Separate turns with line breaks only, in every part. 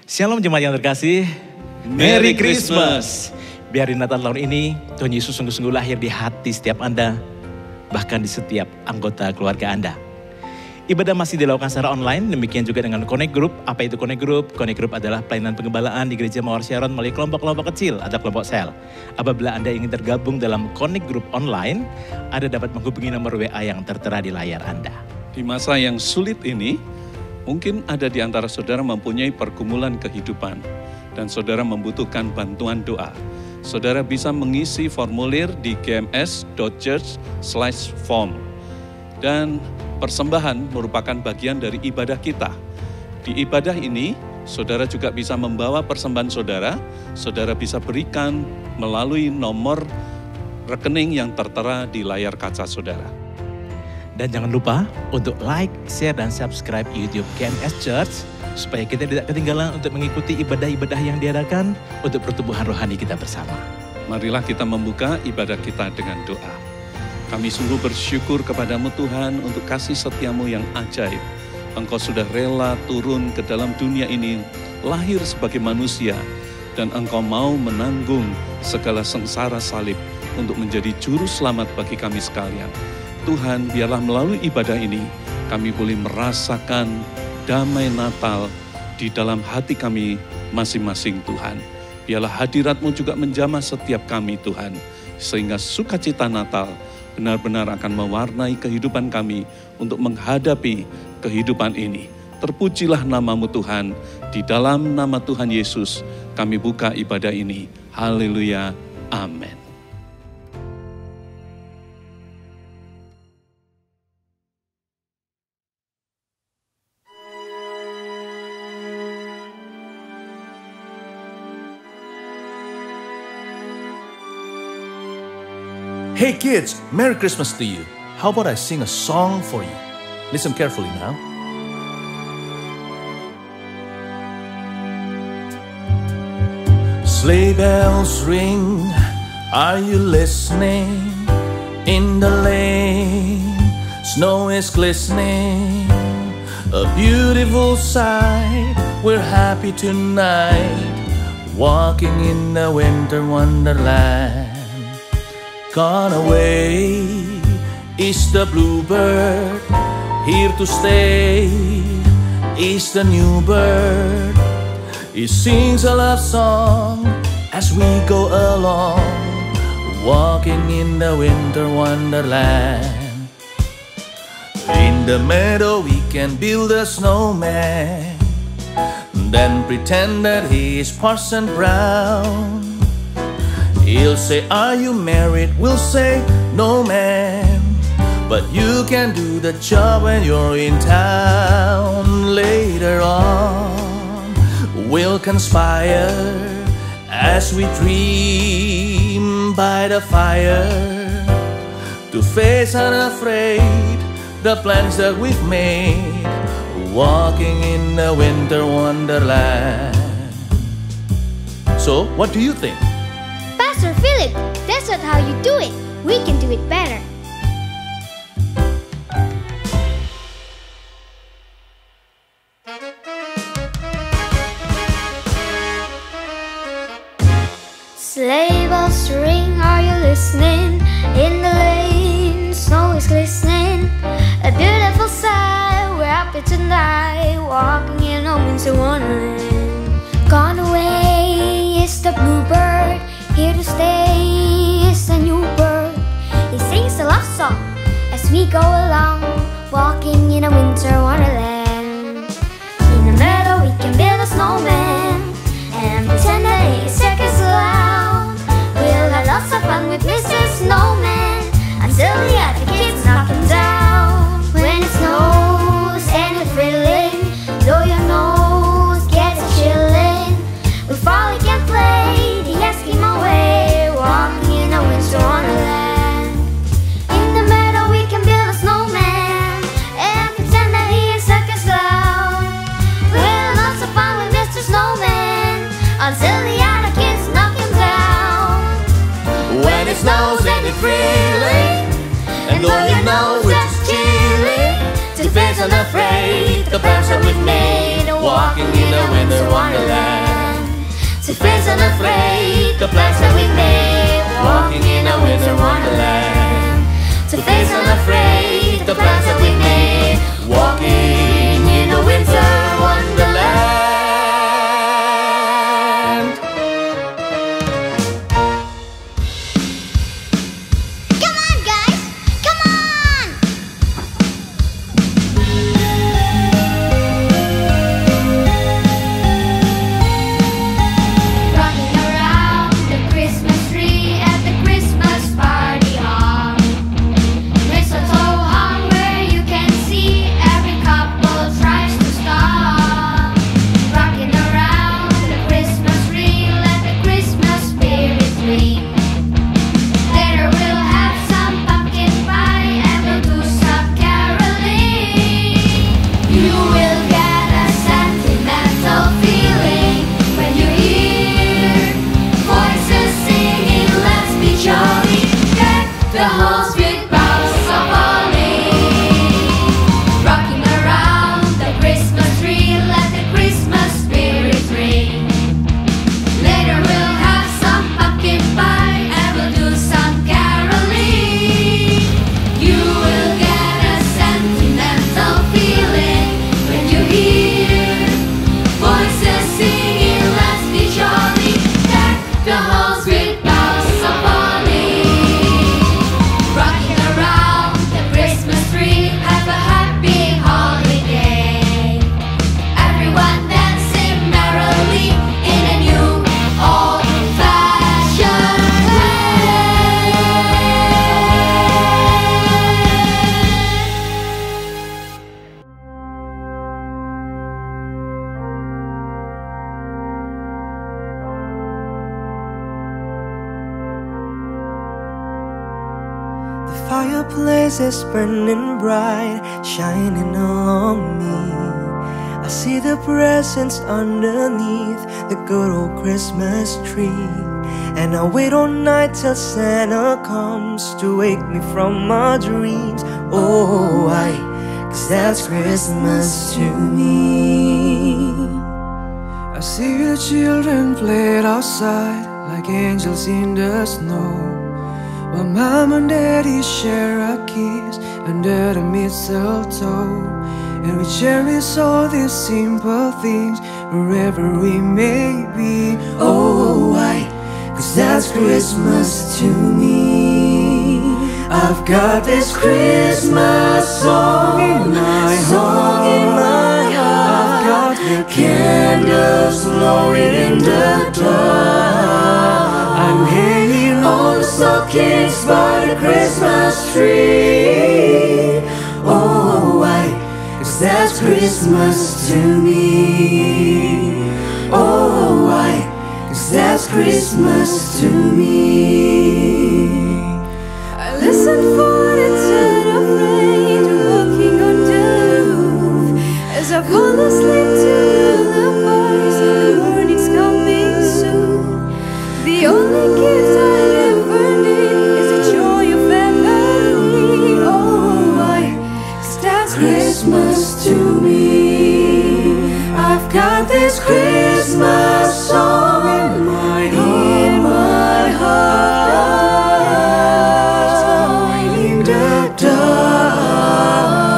Shalom jemaat yang terkasih, Merry Christmas. Biar di Natal tahun ini, Tuhan Yesus sungguh-sungguh lahir di hati setiap Anda, bahkan di setiap anggota keluarga Anda. Ibadah masih dilakukan secara online, demikian juga dengan Connect Group. Apa itu Connect Group? Connect Group adalah pelayanan pengembalaan di Gereja Mawar Sharon melalui kelompok-kelompok kecil atau kelompok sel. Apabila Anda ingin tergabung dalam Connect Group online, Anda dapat menghubungi nomor WA yang tertera di layar Anda.
Di masa yang sulit ini, mungkin ada di antara saudara mempunyai pergumulan kehidupan dan saudara membutuhkan bantuan doa. Saudara bisa mengisi formulir di gms.church/form. Dan persembahan merupakan bagian dari ibadah kita. Di ibadah ini, saudara juga bisa membawa persembahan saudara. Saudara bisa berikan melalui nomor rekening yang tertera di layar kaca saudara.
Dan jangan lupa untuk like, share, dan subscribe YouTube GMS Church supaya kita tidak ketinggalan untuk mengikuti ibadah-ibadah yang diadakan untuk pertumbuhan rohani kita bersama.
Marilah kita membuka ibadah kita dengan doa. Kami sungguh bersyukur kepadamu Tuhan untuk kasih setiamu yang ajaib. Engkau sudah rela turun ke dalam dunia ini, lahir sebagai manusia, dan engkau mau menanggung segala sengsara salib untuk menjadi juru selamat bagi kami sekalian. Tuhan, biarlah melalui ibadah ini, kami boleh merasakan damai Natal di dalam hati kami masing-masing Tuhan. Biarlah hadirat-Mu juga menjamah setiap kami Tuhan, sehingga sukacita Natal benar-benar akan mewarnai kehidupan kami untuk menghadapi kehidupan ini. Terpujilah nama-Mu Tuhan, di dalam nama Tuhan Yesus kami buka ibadah ini. Haleluya, amin.
Hey kids, Merry Christmas to you. How about I sing a song for you? Listen carefully now. Sleigh bells ring, are you listening? In the lane, snow is glistening. A beautiful sight, we're happy tonight, walking in the winter wonderland. Gone away is the bluebird, here to stay is the new bird. He sings a love song as we go along, walking in the winter wonderland. In the meadow we can build a snowman, then pretend that he is Parson Brown. He'll say, are you married? We'll say, no ma'am, but you can do the job when you're in town. Later on, we'll conspire as we dream by the fire, to face unafraid the plans that we've made, walking in the winter wonderland. So, what do you think?
Pastor Philip, that's not how you do it. We can do it better. Sleigh bells ring, are you listening? In the lane, snow is glistening. A beautiful sight, we're happy tonight, walking in a winter wonderland. Gone away is the bluebird, here to stay is a new bird. He sings a love song as we go along, walking in a winter wonderland. In the meadow we can build a snowman and pretend that he's circus around. We'll have lots of fun with Mr. Snowman until the other kids knock him down. When it snows and it's thrilling, though your nose gets chilling, we finally can play the Eskimo way, walking in a winter wonderland. In the meadow we can build a snowman and pretend that he is circus clown. We'll have lots of fun with Mr. Snowman until the other kids knock him down.
When it snows and it's thrilling, and though you know we're just chilling, to face unafraid the plans that we've made, walking in a winter wonderland.
fireplace is burning bright, shining along me. I see the presents underneath the good old Christmas tree. And I wait all night till Santa comes to wake me from my dreams. Oh, why? 'Cause that's Christmas to me.
I see the children play outside like angels in the snow, while Mom and Daddy share a kiss under the mistletoe. And we cherish all these simple things wherever we may be.
Oh, why? 'Cause that's Christmas to me. I've got this Christmas song in my heart. I've got the candles glowing in the dark. I'm hanging all the stockings by the Christmas tree. Oh, why? 'Cause that's Christmas to me. Oh, why? 'Cause that's Christmas to me.
I listen for the sound of rain walking on the roof as I fall asleep to lullabies. The morning's coming soon. The only gift I ever need is the joy of family. Oh, why? 'Cause that's
Christmas to me. I've got this Christmas song in my heart. In the dark,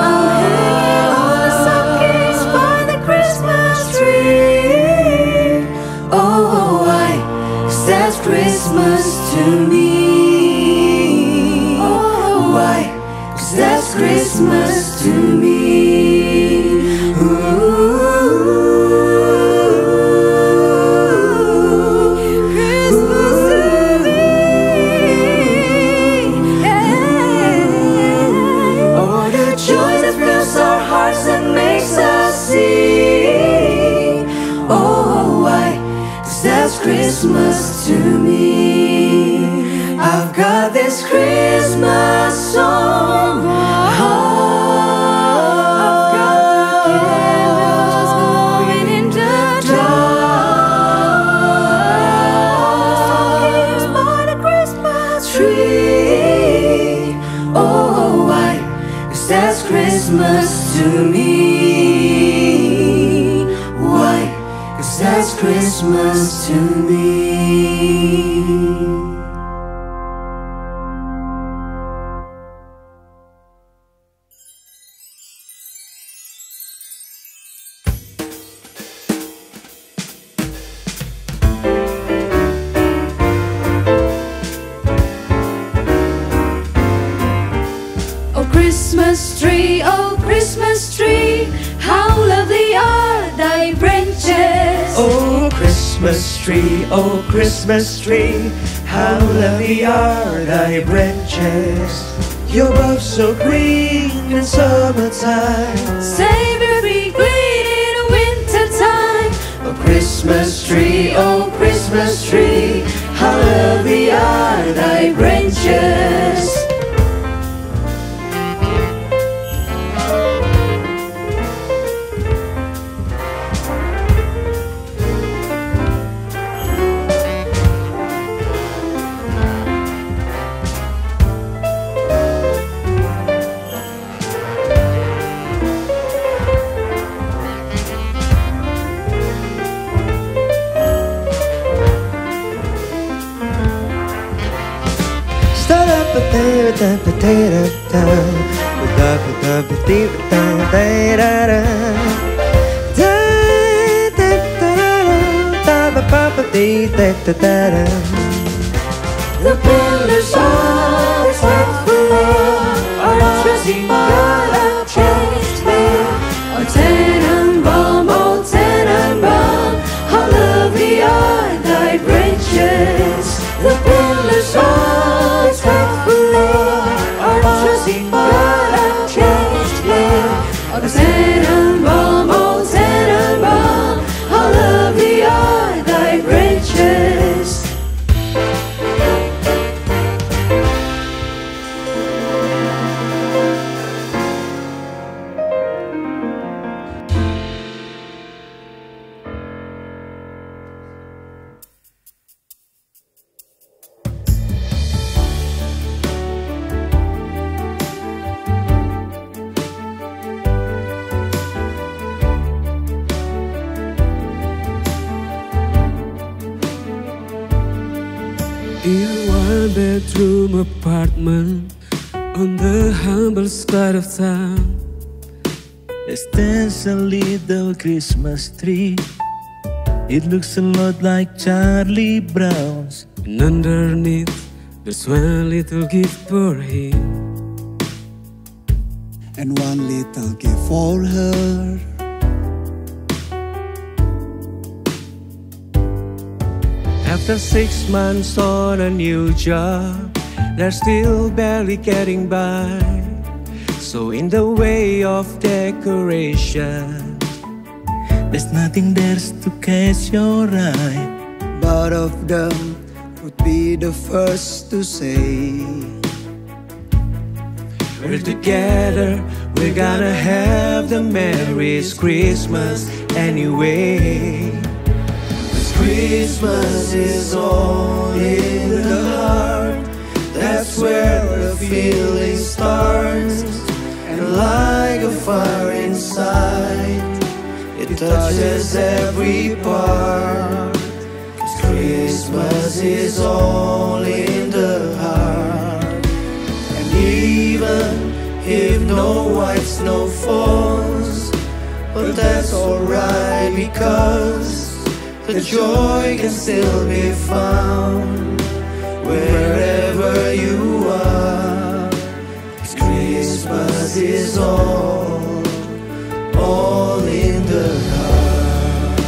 I'm hanging all the stockings by the Christmas tree.
oh, why? 'Cause that's Christmas to me. Oh, why? 'Cause that's Christmas to me. Christmas to me. I've got this Christmas song. I've got the candles glowing in the dark. Stockings by the Christmas tree. Oh, why? 'Cause that's Christmas to me. Why? 'Cause that's Christmas to me.
Oh, Christmas tree, how lovely are thy branches.
Oh, Christmas tree, how lovely are thy branches. Your boughs so green in summertime,
Save every green in winter time.
oh, Christmas tree, how lovely are thy branches.
The pillars of His faithful love are trusting God and changed me.
Oh, Tannenbaum, how lovely are thy branches.
The pillars of His faithful love are trusting God and changed me.
Oh, Tannenbaum, how lovely are thy branches.
In a one-bedroom apartment on the humble side of town,
there stands a little Christmas tree. It looks a lot like Charlie Brown's.
And underneath, there's one little gift for him,
and one little gift for her.
After 6 months on a new job, they're still barely getting by. So in the way of decoration,
there's nothing there to catch your eye.
Both of them would be the first to say,
we're together, we're gonna have the merriest Christmas anyway.
Christmas is all in the heart. That's where the feeling starts. And like a fire inside, it touches every part. 'Cause Christmas is all in the heart. And even if no white snow falls, but that's alright, because the joy can still be found wherever you are. 'Cause Christmas is all in the heart.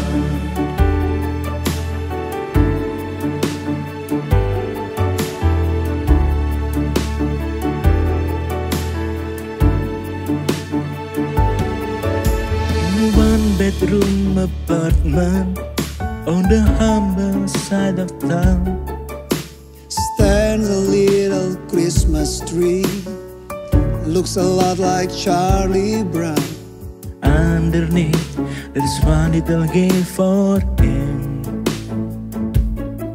In a one-bedroom apartment on the humble side of town,
stands a little Christmas tree. Looks a lot like Charlie Brown.
underneath there's one little gift for him,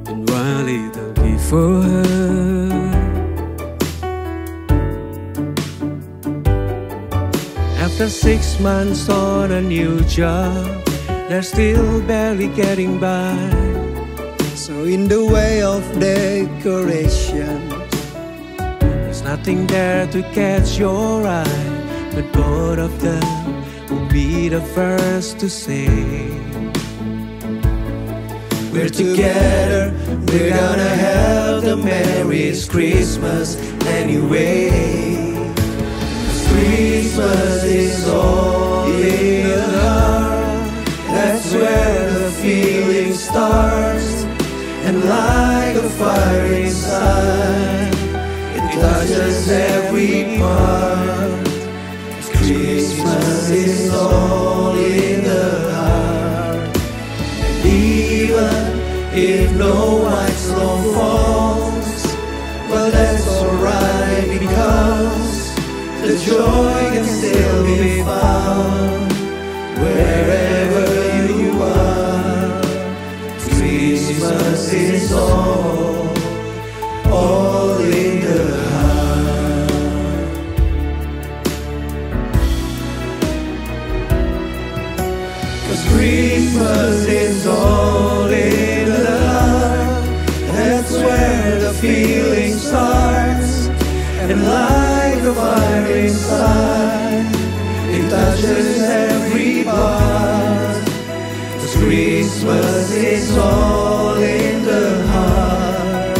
and one little gift for her. After 6 months on a new job, they're still barely getting by.
So in the way of decoration,
there's nothing there to catch your eye, but both of them will be the first to say,
we're together, we're gonna have the merriest Christmas anyway. Christmas is all in the heart. That's where the feeling starts. And like a fire inside, it touches every part. Christmas is all in the heart. And even if no white snow falls, well, that's alright, because the joy can still be found wherever you are. Christmas is all in the heart. 'Cause Christmas is all in the heart. That's where the feeling starts. And like a fire inside, it touches every part. 'Cause Christmas is all in the heart.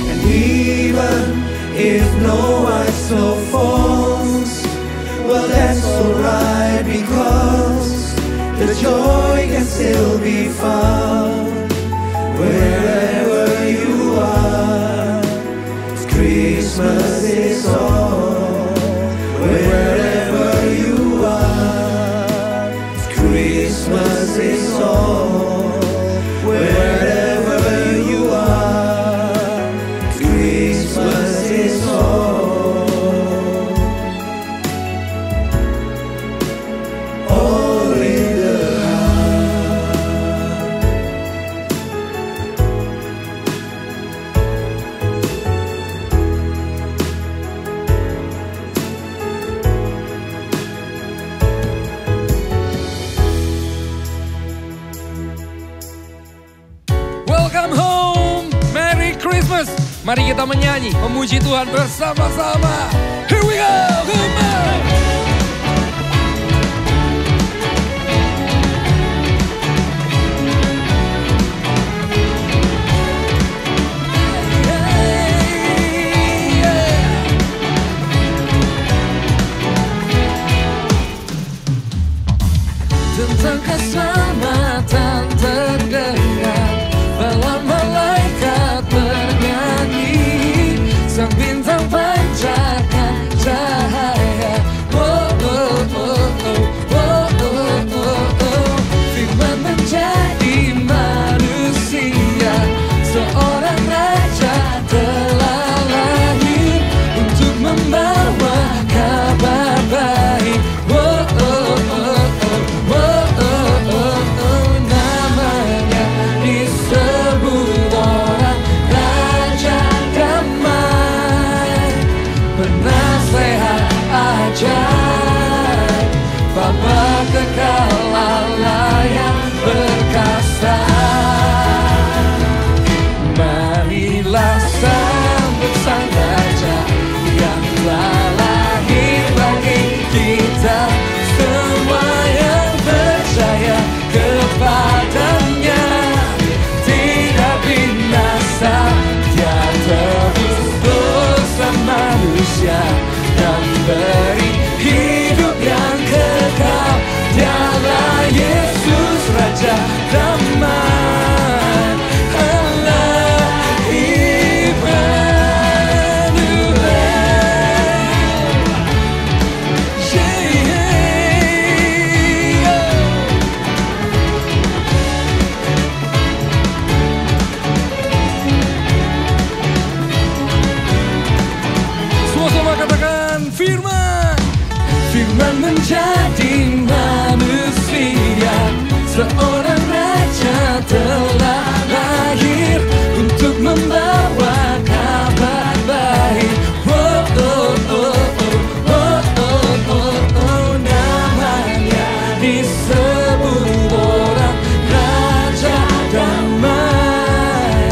And even if no white snow falls, well, that's alright, because the joy can still be found wherever you are. 'Cause Christmas is all wherever you are. 'Cause Christmas is all wherever you are. 'Cause Christmas is all in the heart.
Welcome home! Merry Christmas! Mari kita menyanyi, memuji Tuhan bersama-sama. Here we go, come on.
Tentang keselamatan terdengar bala malaikat bernyanyi, sang bintang pancarkan cahaya. Oh, oh, oh, oh, oh, oh, oh, oh. Firman menjadi manusia, seorang raja telah lahir untuk membawa kabar baik. Oh, oh, oh, oh. Namanya disebut orang Raja Damai, penasehat ajaib, Bapa kekal, Allah yang perkasa. Marilah sambut sang Raja yang telah lahir bagi kita semua yang percaya kepadanya. Tidak binasa, dia tebus dosa manusia dan beri hidup yang kekal. Dialah Yesus Raja Damai, Allah Immanuel.
Semua katakan firman.
Firman menjadi manusia, seorang raja telah lahir untuk membawa kabar baik. Oh, oh, oh, oh, oh, oh, oh, oh. Namanya disebut orang Raja Damai,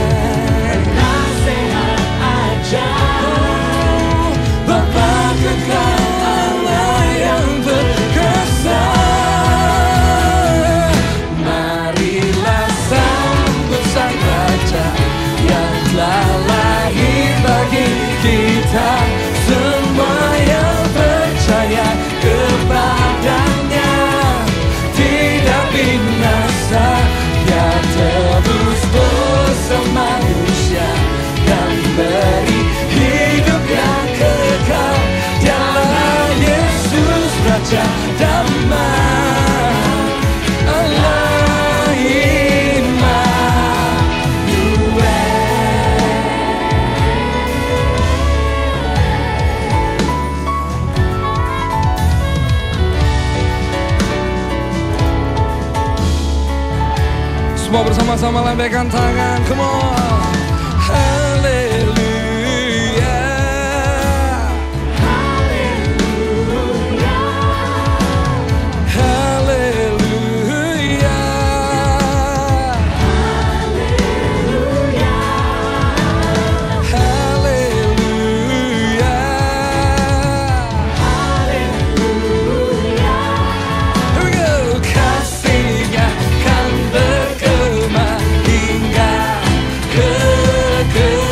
penasehat ajaib, Bapa kekal, Allah yang perkasa. Marilah sambut sang Raja yang telah lahir bagi kita semua yang percaya kepadanya. Tidak binasa, dia tebus dosa manusia dan beri hidup yang kekal. Dialah Yesus Raja Damai, Allah Immanuel.
Semua bersama-sama lambaikan tangan, come on. Haleluya. Haleluya. Haleluya. Here we go. Kasih-Nya kan bergema hingga kekal.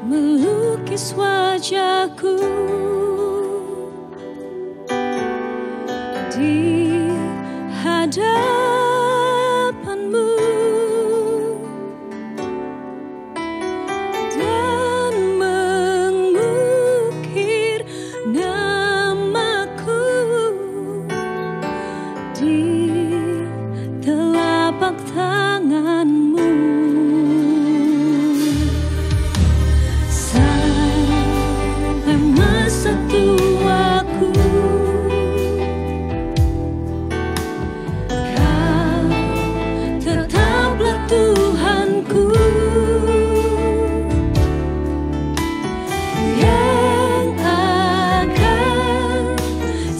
melukis wajahku di hadapanmu dan mengukir namaku di telapak tanganmu.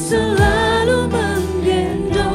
Selalu menggendong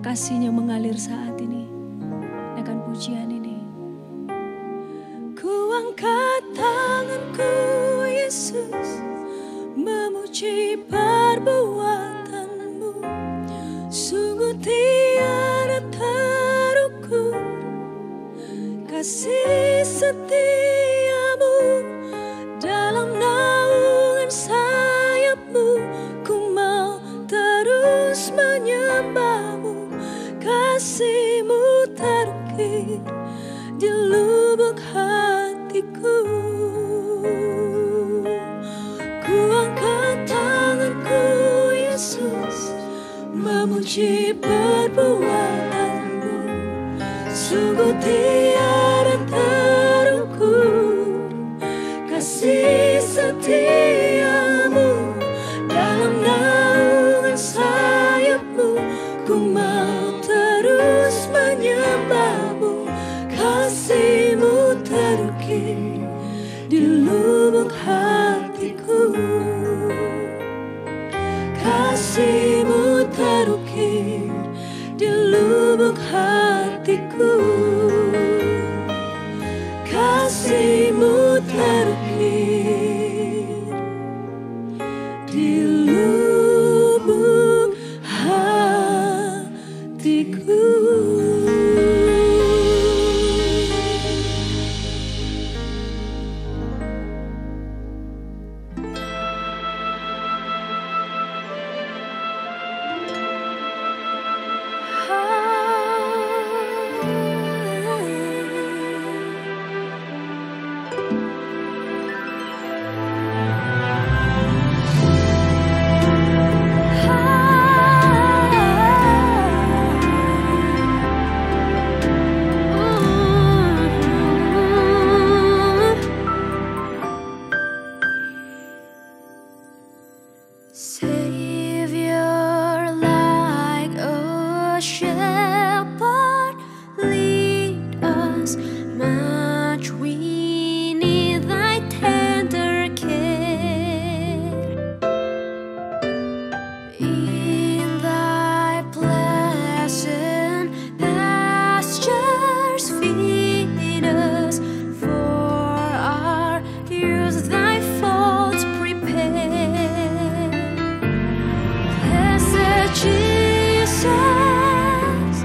kasih-Nya mengalir saat ini. Akan pujian ini. Ku angkat tanganku Yesus, memuji perbuatan-Mu. Sungguh tiada terukur kasih setia-Mu. Dalam naungan sayap-Mu ku mau terus menyembah-Mu. Kasih-Mu terukir di lubuk hatiku. Ku angkat tanganku Yesus, memuji perbuatan-Mu. Sungguh tiada terukur kasih setia-Mu. Dalam naungan sayap-Mu ku mau terus menyembah-Mu. Kasih-Mu terukir di lubuk hatiku. Kasih-Mu terukir di lubuk hatiku. Kasih-Mu terukir di lubuk hatiku. Savior, like a shepherd, lead us. Much we need Thy tender care. In Thy pleasant pastures feed us. For our use Thy folds prepare. Jesus,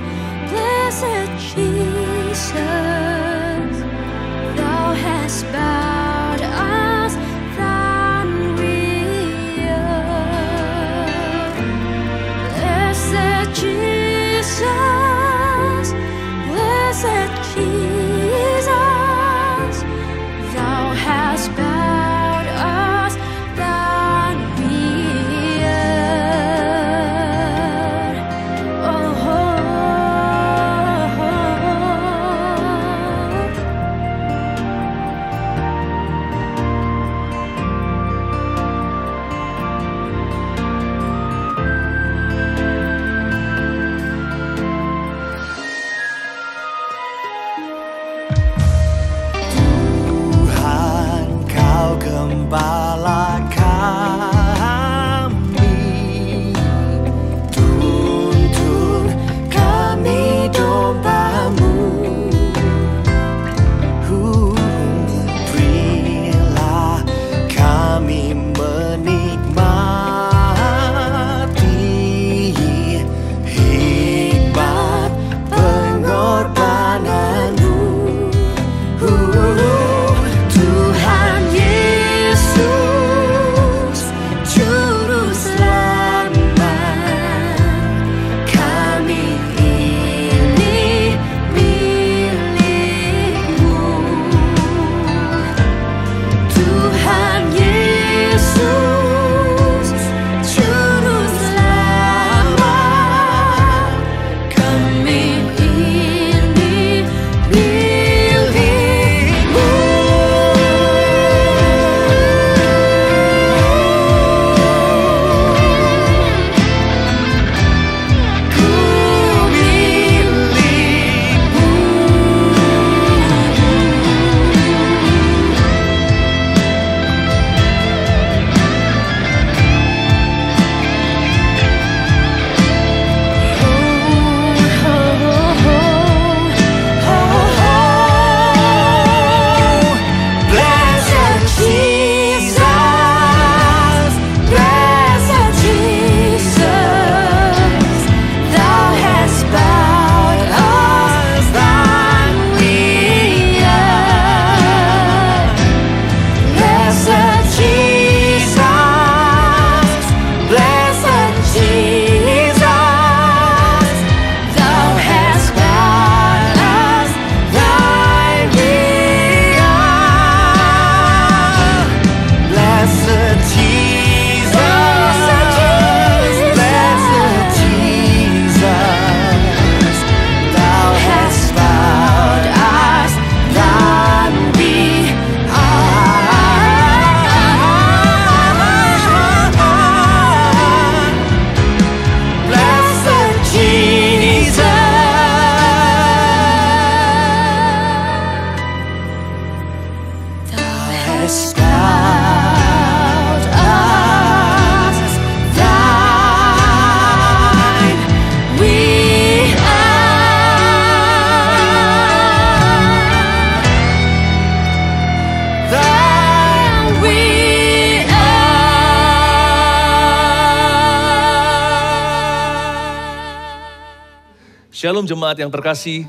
Shalom jemaat yang terkasih,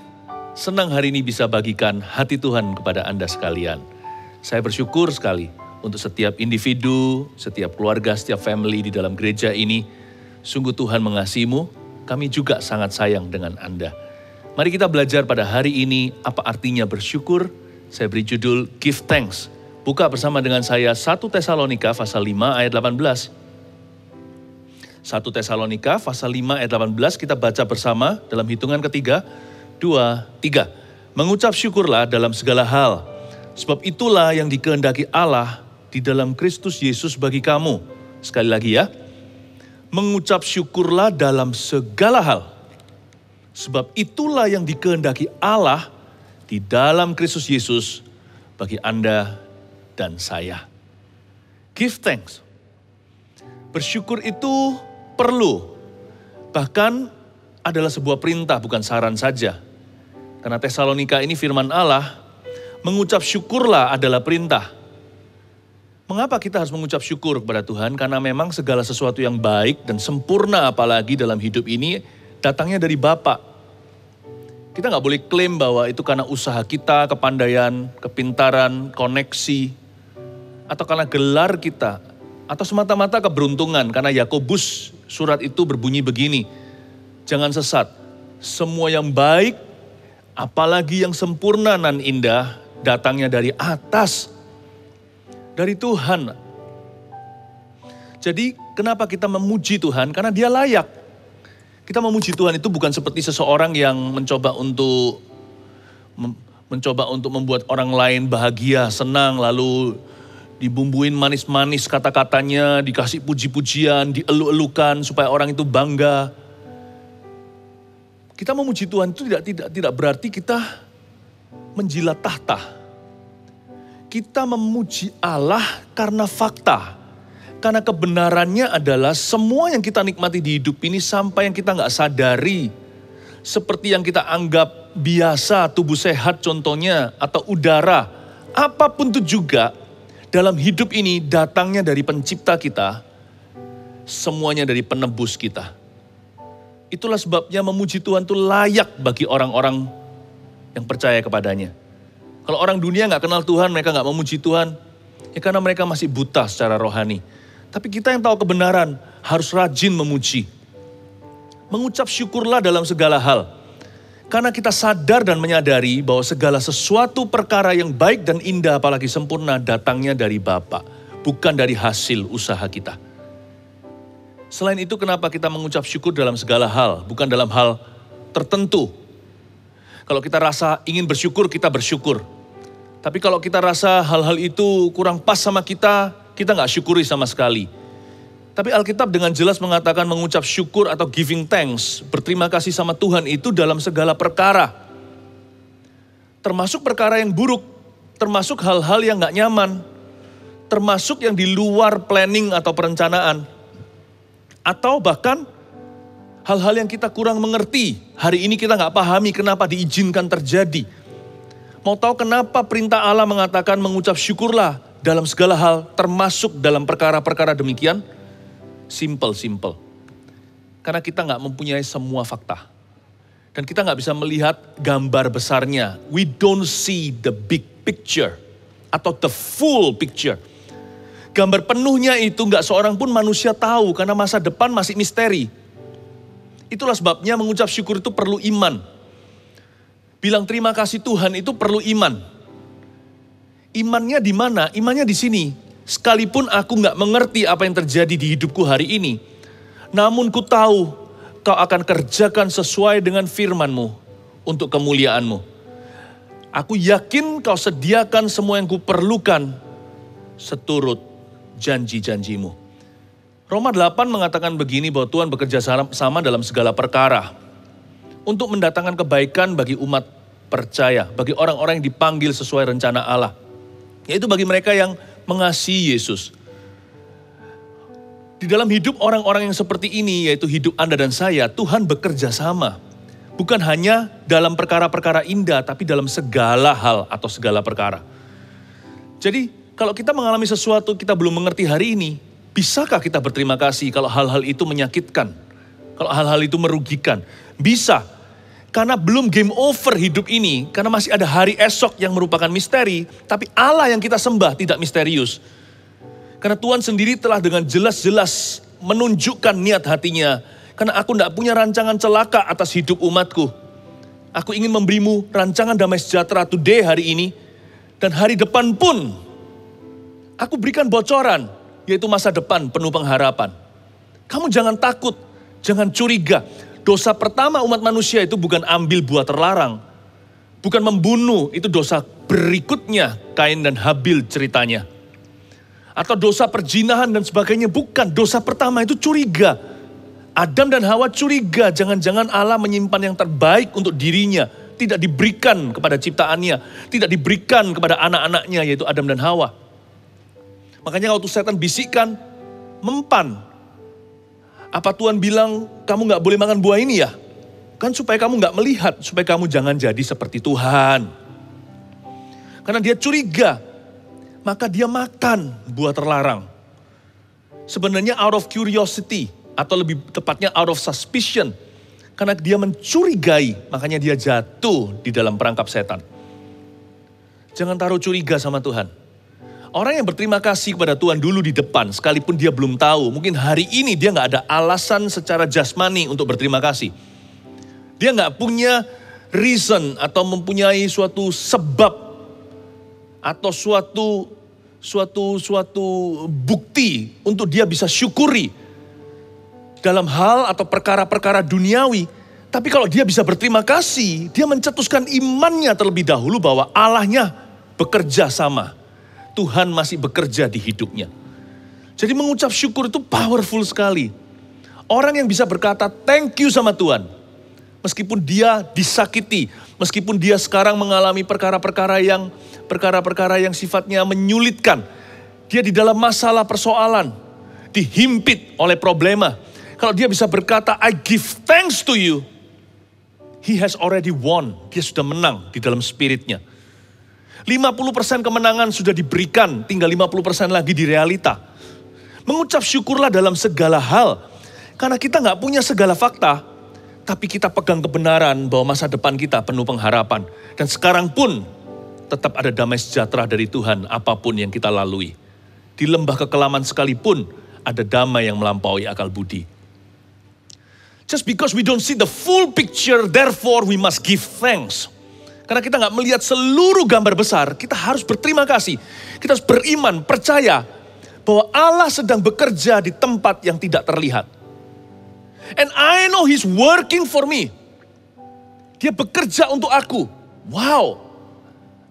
senang hari ini bisa bagikan hati Tuhan kepada Anda sekalian. Saya bersyukur sekali untuk setiap individu, setiap keluarga, setiap family di dalam gereja ini. Sungguh Tuhan mengasihimu, kami juga sangat sayang dengan Anda. Mari kita belajar pada hari ini apa artinya bersyukur. Saya beri judul Give Thanks. Buka bersama dengan saya 1 Tesalonika pasal 5 ayat 18. 1 Tesalonika pasal 5 ayat 18 kita baca bersama dalam hitungan ketiga, 2, 3. Mengucap syukurlah dalam segala hal, sebab itulah yang dikehendaki Allah di dalam Kristus Yesus bagi kamu. Sekali lagi ya, mengucap syukurlah dalam segala hal, sebab itulah yang dikehendaki Allah di dalam Kristus Yesus bagi Anda dan saya. Give thanks. Bersyukur itu perlu, bahkan adalah sebuah perintah, bukan saran saja. Karena Tesalonika ini firman Allah, mengucap syukurlah adalah perintah. Mengapa kita harus mengucap syukur kepada Tuhan? Karena memang segala sesuatu yang baik dan sempurna apalagi dalam hidup ini datangnya dari Bapa. Kita nggak boleh klaim bahwa itu karena usaha kita, kepandaian, kepintaran, koneksi, atau karena gelar kita, atau semata-mata keberuntungan. Karena Yakobus surat itu berbunyi begini, jangan sesat, semua yang baik, apalagi yang sempurna dan indah, datangnya dari atas, dari Tuhan. Jadi kenapa kita memuji Tuhan? Karena Dia layak. Kita memuji Tuhan itu bukan seperti seseorang yang mencoba untuk membuat orang lain bahagia, senang, lalu dibumbuin manis-manis kata-katanya, dikasih puji-pujian, dielu-elukan supaya orang itu bangga. Kita memuji Tuhan itu tidak berarti kita menjilat tahta. Kita memuji Allah karena fakta. Karena kebenarannya adalah semua yang kita nikmati di hidup ini sampai yang kita nggak sadari. Seperti yang kita anggap biasa, tubuh sehat contohnya, atau udara. Apapun itu juga, dalam hidup ini datangnya dari pencipta kita, semuanya dari penebus kita. Itulah sebabnya memuji Tuhan itu layak bagi orang-orang yang percaya kepadanya. Kalau orang dunia nggak kenal Tuhan, mereka nggak memuji Tuhan, ya karena mereka masih buta secara rohani. Tapi kita yang tahu kebenaran harus rajin memuji. Mengucap syukurlah dalam segala hal. Karena kita sadar dan menyadari bahwa segala sesuatu perkara yang baik dan indah apalagi sempurna datangnya dari Bapa, bukan dari hasil usaha kita. Selain itu kenapa kita mengucap syukur dalam segala hal, bukan dalam hal tertentu. Kalau kita rasa ingin bersyukur, kita bersyukur. Tapi kalau kita rasa hal-hal itu kurang pas sama kita nggak syukuri sama sekali. Tapi Alkitab dengan jelas mengatakan mengucap syukur atau giving thanks, berterima kasih sama Tuhan itu dalam segala perkara. Termasuk perkara yang buruk, termasuk hal-hal yang nggak nyaman, termasuk yang di luar planning atau perencanaan. Atau bahkan hal-hal yang kita kurang mengerti, hari ini kita nggak pahami kenapa diizinkan terjadi. Mau tahu kenapa perintah Allah mengatakan mengucap syukurlah dalam segala hal, termasuk dalam perkara-perkara demikian? Simple. Karena kita nggak mempunyai semua fakta. Dan kita nggak bisa melihat gambar besarnya. We don't see the big picture. Atau the full picture. Gambar penuhnya itu nggak seorang pun manusia tahu, karena masa depan masih misteri. Itulah sebabnya mengucap syukur itu perlu iman. Bilang terima kasih Tuhan itu perlu iman. Imannya di mana? Imannya di sini. Sekalipun aku nggak mengerti apa yang terjadi di hidupku hari ini, namun ku tahu kau akan kerjakan sesuai dengan firman-Mu untuk kemuliaan-Mu. Aku yakin kau sediakan semua yang ku perlukan seturut janji-janji-Mu. Roma 8 mengatakan begini, bahwa Tuhan bekerja sama dalam segala perkara untuk mendatangkan kebaikan bagi umat percaya, bagi orang-orang yang dipanggil sesuai rencana Allah. Yaitu bagi mereka yang mengasihi Yesus. Di dalam hidup orang-orang yang seperti ini, yaitu hidup Anda dan saya, Tuhan bekerja sama. Bukan hanya dalam perkara-perkara indah, tapi dalam segala hal atau segala perkara. Jadi, kalau kita mengalami sesuatu kita belum mengerti hari ini, bisakah kita berterima kasih kalau hal-hal itu menyakitkan? Kalau hal-hal itu merugikan? Bisa.
Karena belum game over hidup ini, karena masih ada hari esok yang merupakan misteri, tapi Allah yang kita sembah tidak misterius. Karena Tuhan sendiri telah dengan jelas-jelas menunjukkan niat hatinya. Karena aku tidak punya rancangan celaka atas hidup umatku. Aku ingin memberimu rancangan damai sejahtera today hari ini. Dan hari depan pun, aku berikan bocoran, yaitu masa depan penuh pengharapan. Kamu jangan takut, jangan curiga. Dosa pertama umat manusia itu bukan ambil buah terlarang. Bukan membunuh, itu dosa berikutnya Kain dan Habil ceritanya. Atau dosa perzinahan dan sebagainya, bukan. Dosa pertama itu curiga. Adam dan Hawa curiga, jangan-jangan Allah menyimpan yang terbaik untuk dirinya. Tidak diberikan kepada ciptaannya, tidak diberikan kepada anak-anaknya yaitu Adam dan Hawa. Makanya waktu setan bisikkan, mempan. Apa Tuhan bilang, kamu gak boleh makan buah ini ya? Kan supaya kamu gak melihat, supaya kamu jangan jadi seperti Tuhan. Karena dia curiga, maka dia makan buah terlarang. Sebenarnya out of curiosity, atau lebih tepatnya out of suspicion. Karena dia mencurigai, makanya dia jatuh di dalam perangkap setan. Jangan taruh curiga sama Tuhan. Orang yang berterima kasih kepada Tuhan dulu di depan, sekalipun dia belum tahu, mungkin hari ini dia gak ada alasan secara jasmani untuk berterima kasih. Dia gak punya reason atau mempunyai suatu sebab atau suatu bukti untuk dia bisa syukuri dalam hal atau perkara-perkara duniawi. Tapi kalau dia bisa berterima kasih, dia mencetuskan imannya terlebih dahulu bahwa Allahnya bekerja sama. Tuhan masih bekerja di hidupnya. Jadi mengucap syukur itu powerful sekali. Orang yang bisa berkata thank you sama Tuhan. Meskipun dia disakiti, meskipun dia sekarang mengalami perkara-perkara yang sifatnya menyulitkan. Dia di dalam masalah persoalan, dihimpit oleh problema. Kalau dia bisa berkata I give thanks to you, he has already won. Dia sudah menang di dalam spiritnya. 50% kemenangan sudah diberikan, tinggal 50% lagi di realita. Mengucap syukurlah dalam segala hal. Karena kita gak punya segala fakta, tapi kita pegang kebenaran bahwa masa depan kita penuh pengharapan. Dan sekarang pun tetap ada damai sejahtera dari Tuhan apapun yang kita lalui. Di lembah kekelaman sekalipun ada damai yang melampaui akal budi. Just because we don't see the full picture, therefore we must give thanks. Karena kita gak melihat seluruh gambar besar, kita harus berterima kasih. Kita harus beriman, percaya bahwa Allah sedang bekerja di tempat yang tidak terlihat. And I know He's working for me. Dia bekerja untuk aku. Wow.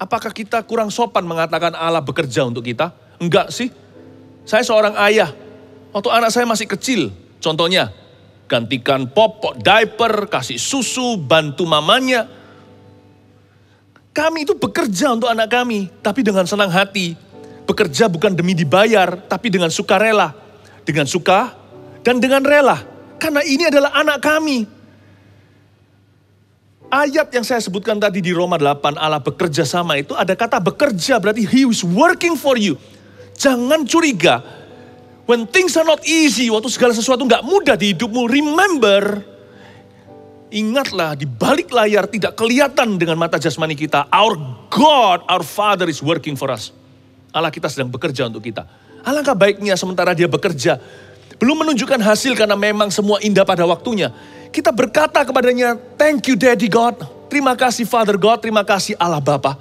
Apakah kita kurang sopan mengatakan Allah bekerja untuk kita? Enggak sih. Saya seorang ayah. Waktu anak saya masih kecil, contohnya, gantikan popok, diaper, kasih susu, bantu mamanya. Kami itu bekerja untuk anak kami, tapi dengan senang hati. Bekerja bukan demi dibayar, tapi dengan sukarela. Dengan suka dan dengan rela. Karena ini adalah anak kami. Ayat yang saya sebutkan tadi di Roma 8, Allah bekerja sama itu ada kata bekerja, berarti He is working for you. Jangan curiga. When things are not easy, waktu segala sesuatu gak mudah di hidupmu, remember, ingatlah di balik layar tidak kelihatan dengan mata jasmani kita. Our God, our Father is working for us. Allah kita sedang bekerja untuk kita. Alangkah baiknya sementara dia bekerja, belum menunjukkan hasil karena memang semua indah pada waktunya. Kita berkata kepadanya, thank you Daddy God. Terima kasih Father God, terima kasih Allah Bapa.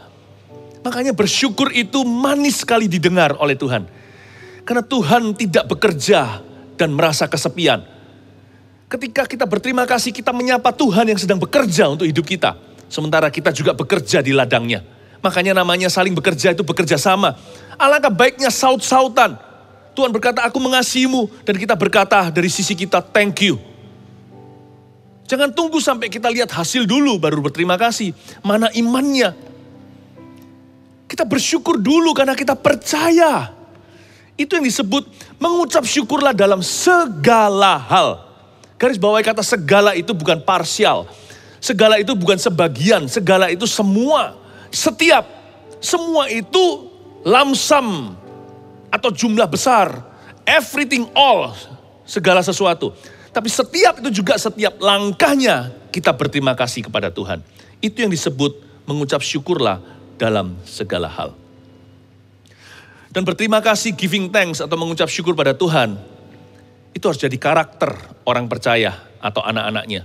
Makanya bersyukur itu manis sekali didengar oleh Tuhan. Karena Tuhan tidak bekerja dan merasa kesepian. Ketika kita berterima kasih, kita menyapa Tuhan yang sedang bekerja untuk hidup kita. Sementara kita juga bekerja di ladangnya. Makanya namanya saling bekerja itu bekerja sama. Alangkah baiknya saut-sautan. Tuhan berkata, aku mengasihimu. Dan kita berkata dari sisi kita, thank you. Jangan tunggu sampai kita lihat hasil dulu baru berterima kasih. Mana imannya? Kita bersyukur dulu karena kita percaya. Itu yang disebut mengucap syukurlah dalam segala hal. Garis bawahi kata segala itu bukan parsial. Segala itu bukan sebagian. Segala itu semua. Setiap. Semua itu lamsam. Atau jumlah besar. Everything all. Segala sesuatu. Tapi setiap itu juga setiap langkahnya kita berterima kasih kepada Tuhan. Itu yang disebut mengucap syukurlah dalam segala hal. Dan berterima kasih, giving thanks atau mengucap syukur pada Tuhan, itu harus jadi karakter orang percaya atau anak-anaknya.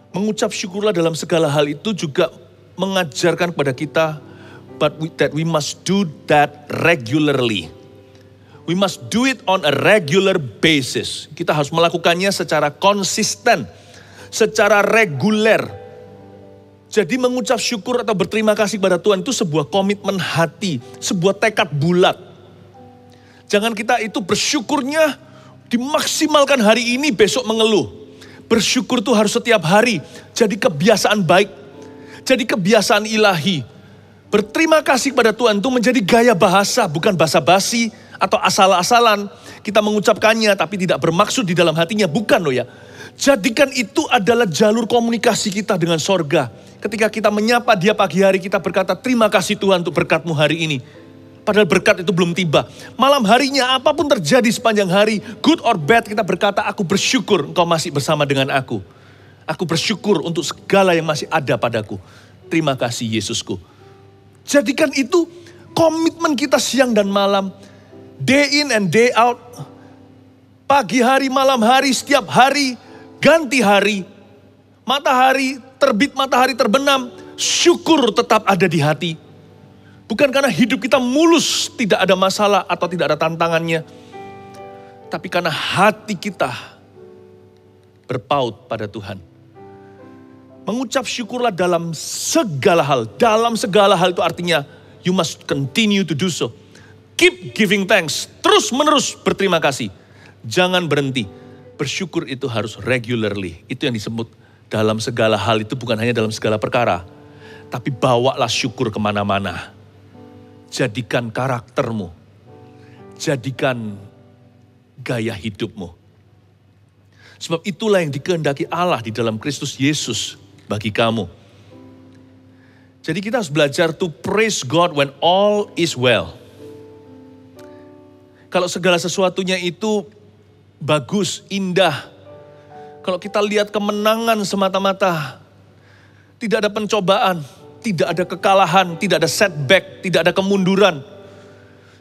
Mengucap syukurlah dalam segala hal itu juga mengajarkan kepada kita that we must do that regularly. We must do it on a regular basis. Kita harus melakukannya secara konsisten, secara reguler. Jadi mengucap syukur atau berterima kasih kepada Tuhan itu sebuah komitmen hati, sebuah tekad bulat. Jangan kita itu bersyukurnya dimaksimalkan hari ini, besok mengeluh. Bersyukur itu harus setiap hari, jadi kebiasaan baik, jadi kebiasaan ilahi. Berterima kasih kepada Tuhan itu menjadi gaya bahasa, bukan basa-basi atau asal-asalan. Kita mengucapkannya tapi tidak bermaksud di dalam hatinya, bukan loh ya. Jadikan itu adalah jalur komunikasi kita dengan sorga. Ketika kita menyapa dia pagi hari, kita berkata, terima kasih Tuhan untuk berkat-Mu hari ini. Padahal berkat itu belum tiba. Malam harinya apapun terjadi sepanjang hari, good or bad, kita berkata, aku bersyukur Engkau masih bersama dengan aku. Aku bersyukur untuk segala yang masih ada padaku. Terima kasih Yesusku. Jadikan itu komitmen kita siang dan malam. Day in and day out. Pagi hari, malam hari, setiap hari, ganti hari. Matahari terbit, matahari terbenam. Syukur tetap ada di hati. Bukan karena hidup kita mulus, tidak ada masalah atau tidak ada tantangannya. Tapi karena hati kita berpaut pada Tuhan. Mengucap syukurlah dalam segala hal. Dalam segala hal itu artinya you must continue to do so. Keep giving thanks. Terus menerus berterima kasih. Jangan berhenti. Bersyukur itu harus regularly. Itu yang disebut dalam segala hal, itu bukan hanya dalam segala perkara. Tapi bawalah syukur kemana-mana. Jadikan karaktermu. Jadikan gaya hidupmu. Sebab itulah yang dikehendaki Allah di dalam Kristus Yesus bagi kamu. Jadi kita harus belajar to praise God when all is well. Kalau segala sesuatunya itu bagus, indah. Kalau kita lihat kemenangan semata-mata, tidak ada pencobaan, tidak ada kekalahan, tidak ada setback, tidak ada kemunduran.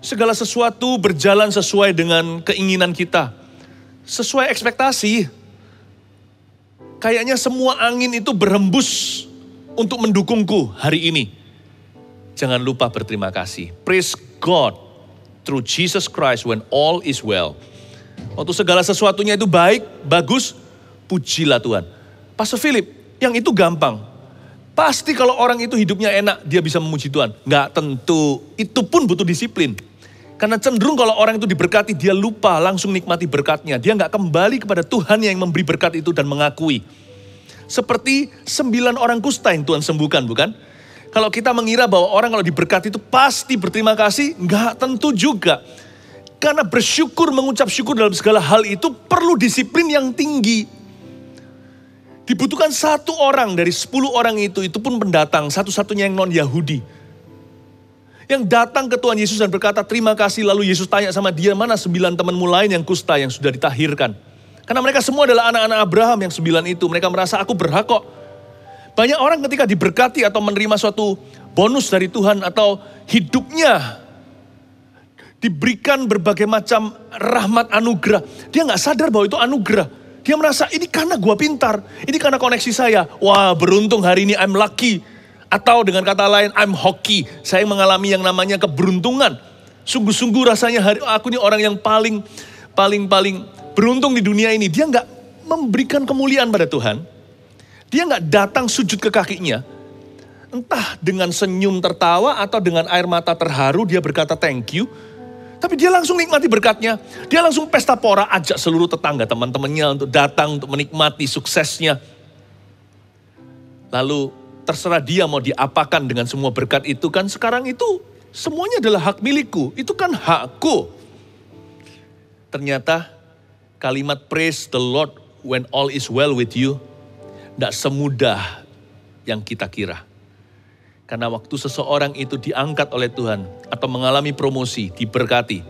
Segala sesuatu berjalan sesuai dengan keinginan kita. Sesuai ekspektasi. Kayaknya semua angin itu berhembus untuk mendukungku hari ini. Jangan lupa berterima kasih. Praise God through Jesus Christ when all is well. Waktu segala sesuatunya itu baik, bagus, pujilah Tuhan. Pastor Philip, yang itu gampang. Pasti kalau orang itu hidupnya enak, dia bisa memuji Tuhan. Nggak tentu, itu pun butuh disiplin. Karena cenderung kalau orang itu diberkati, dia lupa langsung nikmati berkatnya. Dia nggak kembali kepada Tuhan yang memberi berkat itu dan mengakui. Seperti 9 orang kusta yang Tuhan sembuhkan, bukan? Kalau kita mengira bahwa orang kalau diberkati itu pasti berterima kasih, nggak tentu juga. Karena bersyukur, mengucap syukur dalam segala hal itu perlu disiplin yang tinggi. Dibutuhkan 1 orang dari 10 orang itu pun pendatang, satu-satunya yang non-Yahudi. Yang datang ke Tuhan Yesus dan berkata terima kasih, lalu Yesus tanya sama dia, mana 9 temanmu lain yang kusta yang sudah ditahirkan? Karena mereka semua adalah anak-anak Abraham yang 9 itu. Mereka merasa aku berhak kok. Banyak orang ketika diberkati atau menerima suatu bonus dari Tuhan atau hidupnya diberikan berbagai macam rahmat anugerah. Dia gak sadar bahwa itu anugerah. Dia merasa ini karena gua pintar, ini karena koneksi saya. Wah beruntung hari ini, I'm lucky. Atau dengan kata lain, I'm hoki. Saya mengalami yang namanya keberuntungan. Sungguh-sungguh rasanya aku ini orang yang paling beruntung di dunia ini. Dia gak memberikan kemuliaan pada Tuhan. Dia gak datang sujud ke kakinya. Entah dengan senyum tertawa atau dengan air mata terharu dia berkata thank you. Tapi dia langsung nikmati berkatnya. Dia langsung pesta pora, ajak seluruh tetangga teman-temannya untuk datang untuk menikmati suksesnya. Lalu terserah dia mau diapakan dengan semua berkat itu kan. Sekarang itu semuanya adalah hak milikku. Itu kan hakku. Ternyata kalimat praise the Lord when all is well with you tidak semudah yang kita kira. Karena waktu seseorang itu diangkat oleh Tuhan atau mengalami promosi, diberkati,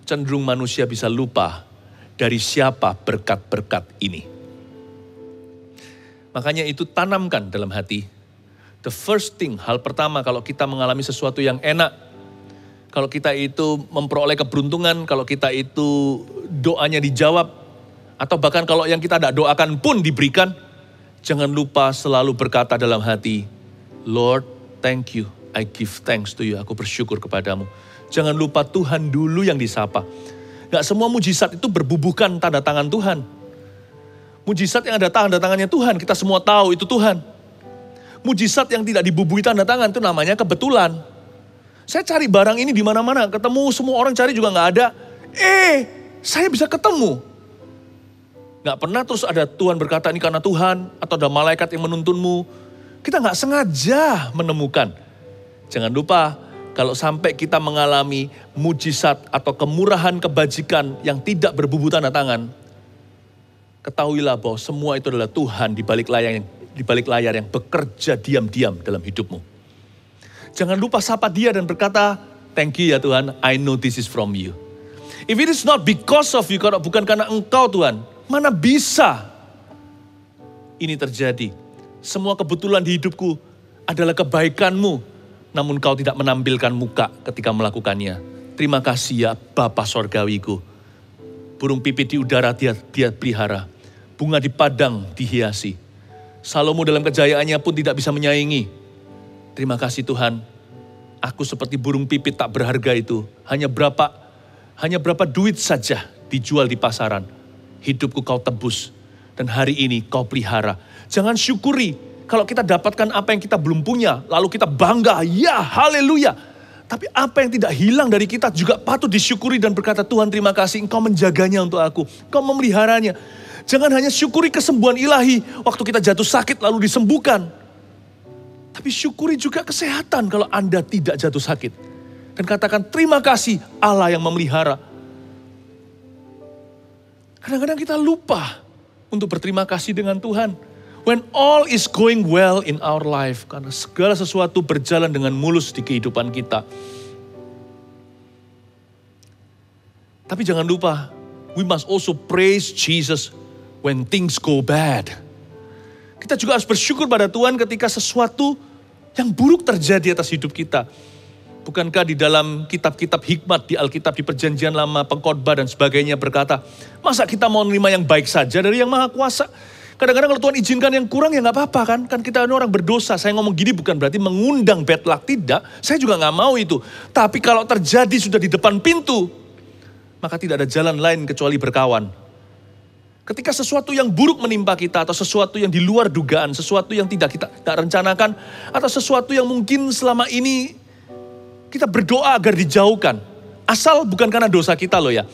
cenderung manusia bisa lupa dari siapa berkat-berkat ini. Makanya itu tanamkan dalam hati. The first thing, hal pertama kalau kita mengalami sesuatu yang enak, kalau kita itu memperoleh keberuntungan, kalau kita itu doanya dijawab, atau bahkan kalau yang kita tidak doakan pun diberikan, jangan lupa selalu berkata dalam hati, Lord, thank you, I give thanks to you, aku bersyukur kepadamu. Jangan lupa Tuhan dulu yang disapa. Gak semua mujizat itu berbubuhkan tanda tangan Tuhan. Mujizat yang ada tanda tangannya Tuhan, kita semua tahu itu Tuhan. Mujizat yang tidak dibubuhi tanda tangan itu namanya kebetulan. Saya cari barang ini di mana-mana, ketemu semua orang cari juga gak ada. Saya bisa ketemu. Gak pernah terus ada Tuhan berkata ini karena Tuhan, atau ada malaikat yang menuntunmu. Kita gak sengaja menemukan. Jangan lupa, kalau sampai kita mengalami mujizat atau kemurahan kebajikan yang tidak berbubuh tanda tangan, ketahuilah bahwa semua itu adalah Tuhan di balik layar yang bekerja diam-diam dalam hidupmu. Jangan lupa sapa dia dan berkata, thank you ya Tuhan, I know this is from you. If it is not because of you, kalau bukan karena engkau Tuhan, mana bisa ini terjadi? Semua kebetulan di hidupku adalah kebaikanmu. Namun kau tidak menampilkan muka ketika melakukannya. Terima kasih ya Bapa Sorgawiku. Burung pipit di udara dia pelihara. Bunga di padang dihiasi. Salomo dalam kejayaannya pun tidak bisa menyaingi. Terima kasih Tuhan. Aku seperti burung pipit tak berharga itu. Hanya berapa duit saja dijual di pasaran. Hidupku kau tebus. Dan hari ini kau pelihara. Jangan syukuri. Kalau kita dapatkan apa yang kita belum punya, lalu kita bangga, ya haleluya. Tapi apa yang tidak hilang dari kita juga patut disyukuri dan berkata, Tuhan terima kasih engkau menjaganya untuk aku. Engkau memeliharanya. Jangan hanya syukuri kesembuhan ilahi waktu kita jatuh sakit lalu disembuhkan. Tapi syukuri juga kesehatan kalau Anda tidak jatuh sakit. Dan katakan terima kasih Allah yang memelihara. Kadang-kadang kita lupa untuk berterima kasih dengan Tuhan. When all is going well in our life, karena segala sesuatu berjalan dengan mulus di kehidupan kita. Tapi jangan lupa, we must also praise Jesus when things go bad. Kita juga harus bersyukur pada Tuhan ketika sesuatu yang buruk terjadi atas hidup kita. Bukankah di dalam kitab-kitab hikmat di Alkitab, di Perjanjian Lama, pengkhotbah dan sebagainya berkata, masa kita mau menerima yang baik saja dari yang Maha Kuasa? Kadang-kadang kalau Tuhan izinkan yang kurang ya gak apa-apa kan. Kan kita ini orang berdosa. Saya ngomong gini bukan berarti mengundang bad luck. Tidak. Saya juga gak mau itu. Tapi kalau terjadi sudah di depan pintu, maka tidak ada jalan lain kecuali berkawan. Ketika sesuatu yang buruk menimpa kita, atau sesuatu yang di luar dugaan, sesuatu yang tidak kita rencanakan, atau sesuatu yang mungkin selama ini kita berdoa agar dijauhkan. Asal bukan karena dosa kita loh ya.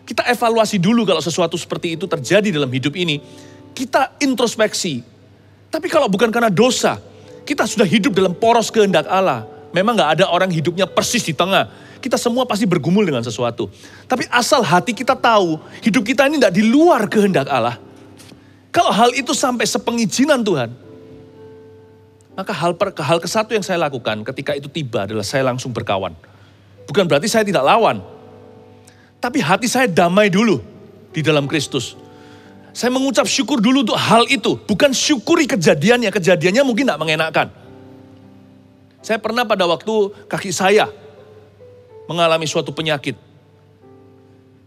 Kita evaluasi dulu kalau sesuatu seperti itu terjadi dalam hidup ini. Kita introspeksi. Tapi kalau bukan karena dosa, kita sudah hidup dalam poros kehendak Allah. Memang gak ada orang hidupnya persis di tengah. Kita semua pasti bergumul dengan sesuatu. Tapi asal hati kita tahu, hidup kita ini gak di luar kehendak Allah. Kalau hal itu sampai sepengizinan Tuhan, maka hal kesatu yang saya lakukan ketika itu tiba adalah saya langsung berkawan. Bukan berarti saya tidak lawan. Tapi hati saya damai dulu di dalam Kristus. Saya mengucap syukur dulu untuk hal itu. Bukan syukuri kejadiannya. Kejadiannya mungkin tidak mengenakan. Saya pernah pada waktu kaki saya mengalami suatu penyakit.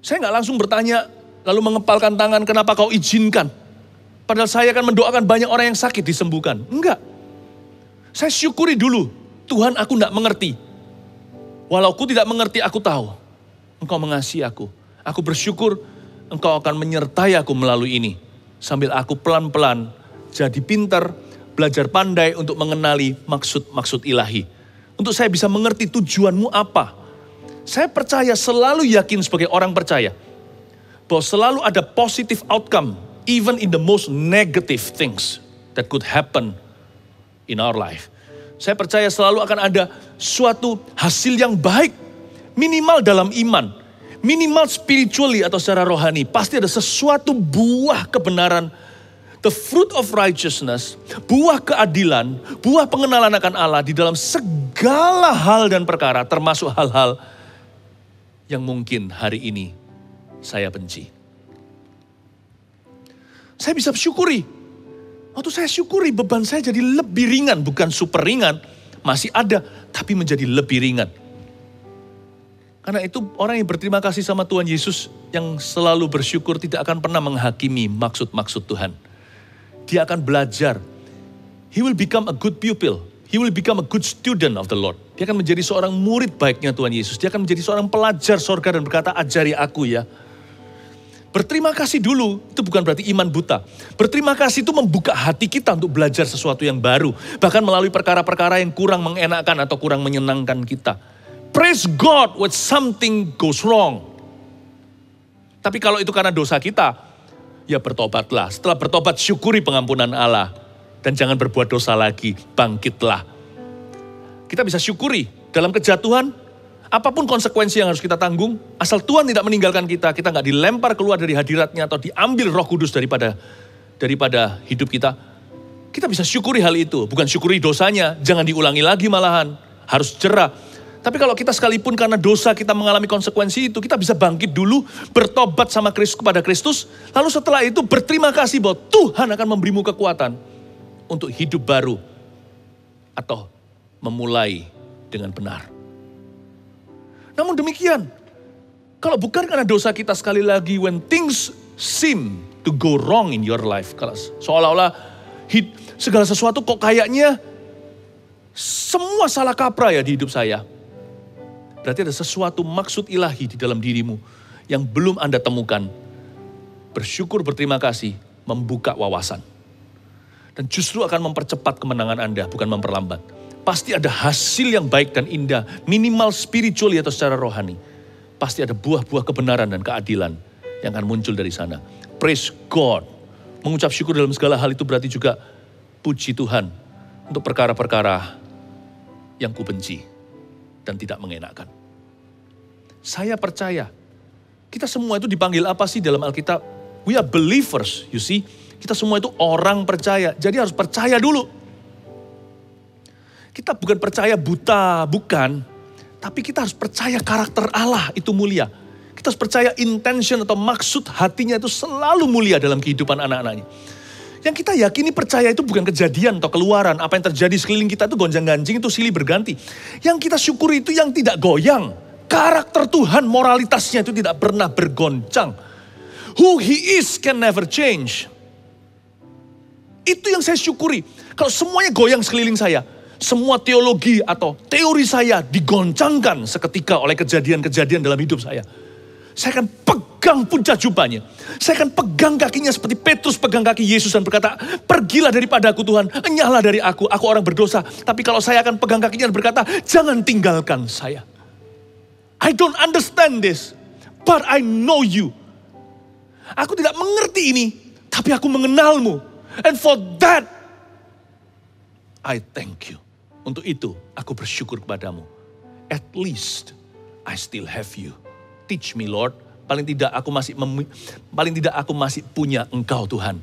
Saya nggak langsung bertanya, lalu mengepalkan tangan, kenapa kau izinkan? Padahal saya akan mendoakan banyak orang yang sakit disembuhkan. Enggak. Saya syukuri dulu. Tuhan, aku tidak mengerti. Walau aku tidak mengerti, aku tahu. Engkau mengasihi aku. Aku bersyukur Engkau akan menyertai aku melalui ini. Sambil aku pelan-pelan jadi pintar, belajar pandai untuk mengenali maksud-maksud ilahi. Untuk saya bisa mengerti tujuanmu apa. Saya percaya, selalu yakin sebagai orang percaya, bahwa selalu ada positive outcome, even in the most negative things that could happen in our life. Saya percaya selalu akan ada suatu hasil yang baik, minimal dalam iman. Minimal spiritually atau secara rohani, pasti ada sesuatu buah kebenaran, the fruit of righteousness, buah keadilan, buah pengenalan akan Allah di dalam segala hal dan perkara, termasuk hal-hal yang mungkin hari ini saya benci. Saya bisa syukuri. Waktu saya syukuri beban saya jadi lebih ringan, bukan super ringan. Masih ada, tapi menjadi lebih ringan. Karena itu orang yang berterima kasih sama Tuhan Yesus yang selalu bersyukur tidak akan pernah menghakimi maksud-maksud Tuhan. Dia akan belajar. He will become a good pupil. He will become a good student of the Lord. Dia akan menjadi seorang murid baiknya Tuhan Yesus. Dia akan menjadi seorang pelajar sorga dan berkata, ajari aku ya. Berterima kasih dulu, itu bukan berarti iman buta. Berterima kasih itu membuka hati kita untuk belajar sesuatu yang baru. Bahkan melalui perkara-perkara yang kurang mengenakan atau kurang menyenangkan kita. Praise God when something goes wrong. Tapi kalau itu karena dosa kita, ya bertobatlah. Setelah bertobat, syukuri pengampunan Allah. Dan jangan berbuat dosa lagi, bangkitlah. Kita bisa syukuri dalam kejatuhan, apapun konsekuensi yang harus kita tanggung, asal Tuhan tidak meninggalkan kita, kita nggak dilempar keluar dari hadiratnya atau diambil Roh Kudus daripada hidup kita, kita bisa syukuri hal itu. Bukan syukuri dosanya, jangan diulangi lagi malahan, harus jerah. Tapi kalau kita sekalipun karena dosa kita mengalami konsekuensi itu, kita bisa bangkit dulu, bertobat sama Kristus kepada Kristus, lalu setelah itu berterima kasih bahwa Tuhan akan memberimu kekuatan untuk hidup baru atau memulai dengan benar. Namun demikian, kalau bukan karena dosa kita sekali lagi, when things seem to go wrong in your life, kalau seolah-olah segala sesuatu kok kayaknya semua salah kaprah ya di hidup saya. Berarti ada sesuatu maksud ilahi di dalam dirimu yang belum Anda temukan. Bersyukur, berterima kasih, membuka wawasan. Dan justru akan mempercepat kemenangan Anda, bukan memperlambat. Pasti ada hasil yang baik dan indah, minimal spiritual atau secara rohani. Pasti ada buah-buah kebenaran dan keadilan yang akan muncul dari sana. Praise God. Mengucap syukur dalam segala hal itu berarti juga puji Tuhan untuk perkara-perkara yang kubenci dan tidak mengenakan. Saya percaya, kita semua itu dipanggil apa sih dalam Alkitab? We are believers, you see. Kita semua itu orang percaya, jadi harus percaya dulu. Kita bukan percaya buta, bukan. Tapi kita harus percaya karakter Allah itu mulia. Kita harus percaya intention atau maksud hatinya itu selalu mulia dalam kehidupan anak-anaknya. Yang kita yakini percaya itu bukan kejadian atau keluaran. Apa yang terjadi sekeliling kita itu gonjang-ganjing, itu silih berganti. Yang kita syukuri itu yang tidak goyang. Karakter Tuhan, moralitasnya itu tidak pernah bergoncang. Who He is can never change. Itu yang saya syukuri. Kalau semuanya goyang sekeliling saya, semua teologi atau teori saya digoncangkan seketika oleh kejadian-kejadian dalam hidup saya. Saya akan pegang puncak jubahnya. Saya akan pegang kakinya seperti Petrus pegang kaki Yesus dan berkata, pergilah daripadaku Tuhan, enyahlah dari aku orang berdosa. Tapi kalau saya akan pegang kakinya dan berkata, jangan tinggalkan saya. I don't understand this, but I know you. Aku tidak mengerti ini, tapi aku mengenalmu. And for that, I thank you. Untuk itu, aku bersyukur kepadamu. At least, I still have you. Teach me, Lord. Paling tidak aku masih punya Engkau, Tuhan.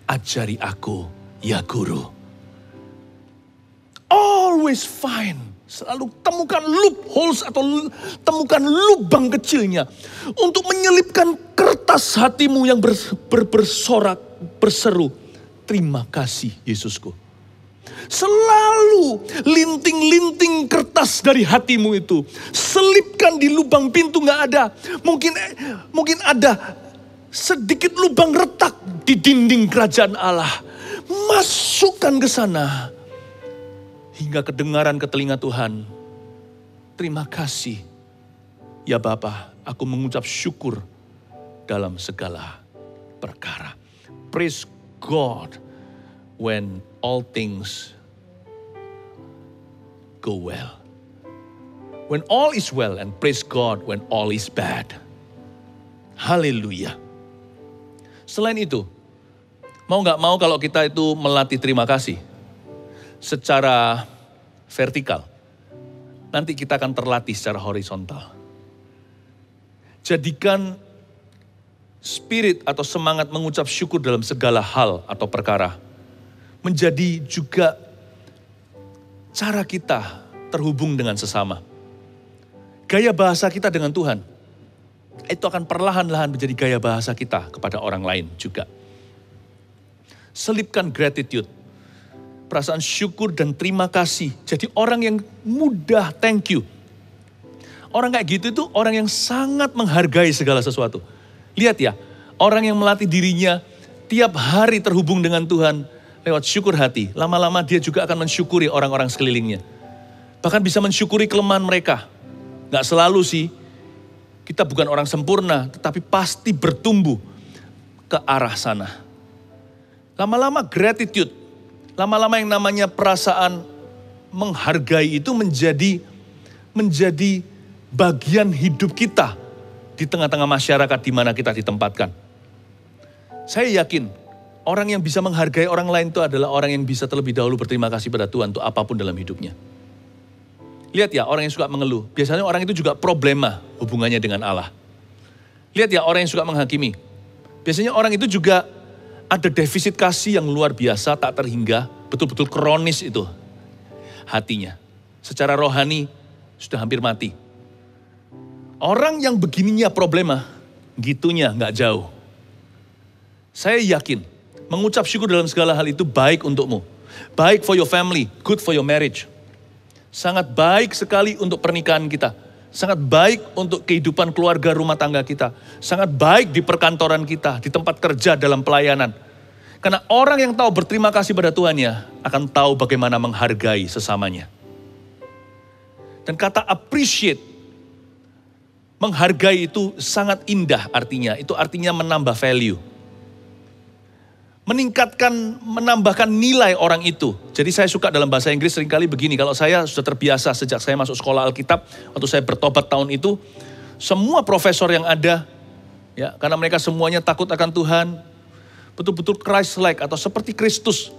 Ajari aku, ya Guru. Always find. Selalu temukan loopholes atau temukan lubang kecilnya. Untuk menyelipkan kertas hatimu yang bersorak, berseru. Terima kasih, Yesusku. Selalu linting-linting kertas dari hatimu itu. Selipkan di lubang pintu, gak ada. Mungkin ada sedikit lubang retak di dinding kerajaan Allah. Masukkan ke sana. Hingga kedengaran ke telinga Tuhan. Terima kasih. Ya Bapa, aku mengucap syukur dalam segala perkara. Praise God when all things go well. When all is well, and praise God when all is bad. Haleluya. Selain itu, mau gak mau kalau kita itu melatih terima kasih secara vertikal, nanti kita akan terlatih secara horizontal. Jadikan spirit atau semangat mengucap syukur dalam segala hal atau perkara menjadi juga cara kita terhubung dengan sesama. Gaya bahasa kita dengan Tuhan itu akan perlahan-lahan menjadi gaya bahasa kita kepada orang lain juga. Selipkan gratitude. Perasaan syukur dan terima kasih. Jadi orang yang mudah thank you. Orang kayak gitu itu orang yang sangat menghargai segala sesuatu. Lihat ya, orang yang melatih dirinya tiap hari terhubung dengan Tuhan lewat syukur hati. Lama-lama dia juga akan mensyukuri orang-orang sekelilingnya. Bahkan bisa mensyukuri kelemahan mereka. Gak selalu sih, kita bukan orang sempurna, tetapi pasti bertumbuh ke arah sana. Lama-lama gratitude, lama-lama yang namanya perasaan menghargai itu menjadi bagian hidup kita di tengah-tengah masyarakat di mana kita ditempatkan. Saya yakin orang yang bisa menghargai orang lain itu adalah orang yang bisa terlebih dahulu berterima kasih pada Tuhan untuk apapun dalam hidupnya. Lihat ya, orang yang suka mengeluh, biasanya orang itu juga problema hubungannya dengan Allah. Lihat ya, orang yang suka menghakimi, biasanya orang itu juga ada defisit kasih yang luar biasa, tak terhingga, betul-betul kronis itu hatinya. Secara rohani sudah hampir mati. Orang yang begininya problema, gitunya nggak jauh. Saya yakin, mengucap syukur dalam segala hal itu baik untukmu. Baik for your family, good for your marriage. Sangat baik sekali untuk pernikahan kita. Sangat baik untuk kehidupan keluarga rumah tangga kita. Sangat baik di perkantoran kita, di tempat kerja dalam pelayanan. Karena orang yang tahu berterima kasih pada Tuhannya akan tahu bagaimana menghargai sesamanya. Dan kata appreciate, menghargai itu sangat indah artinya. Itu artinya menambah value. Meningkatkan, menambahkan nilai orang itu. Jadi saya suka dalam bahasa Inggris seringkali begini, kalau saya sudah terbiasa sejak saya masuk sekolah Alkitab, waktu saya bertobat tahun itu, semua profesor yang ada, ya, karena mereka semuanya takut akan Tuhan, betul-betul Christ-like atau seperti Kristus.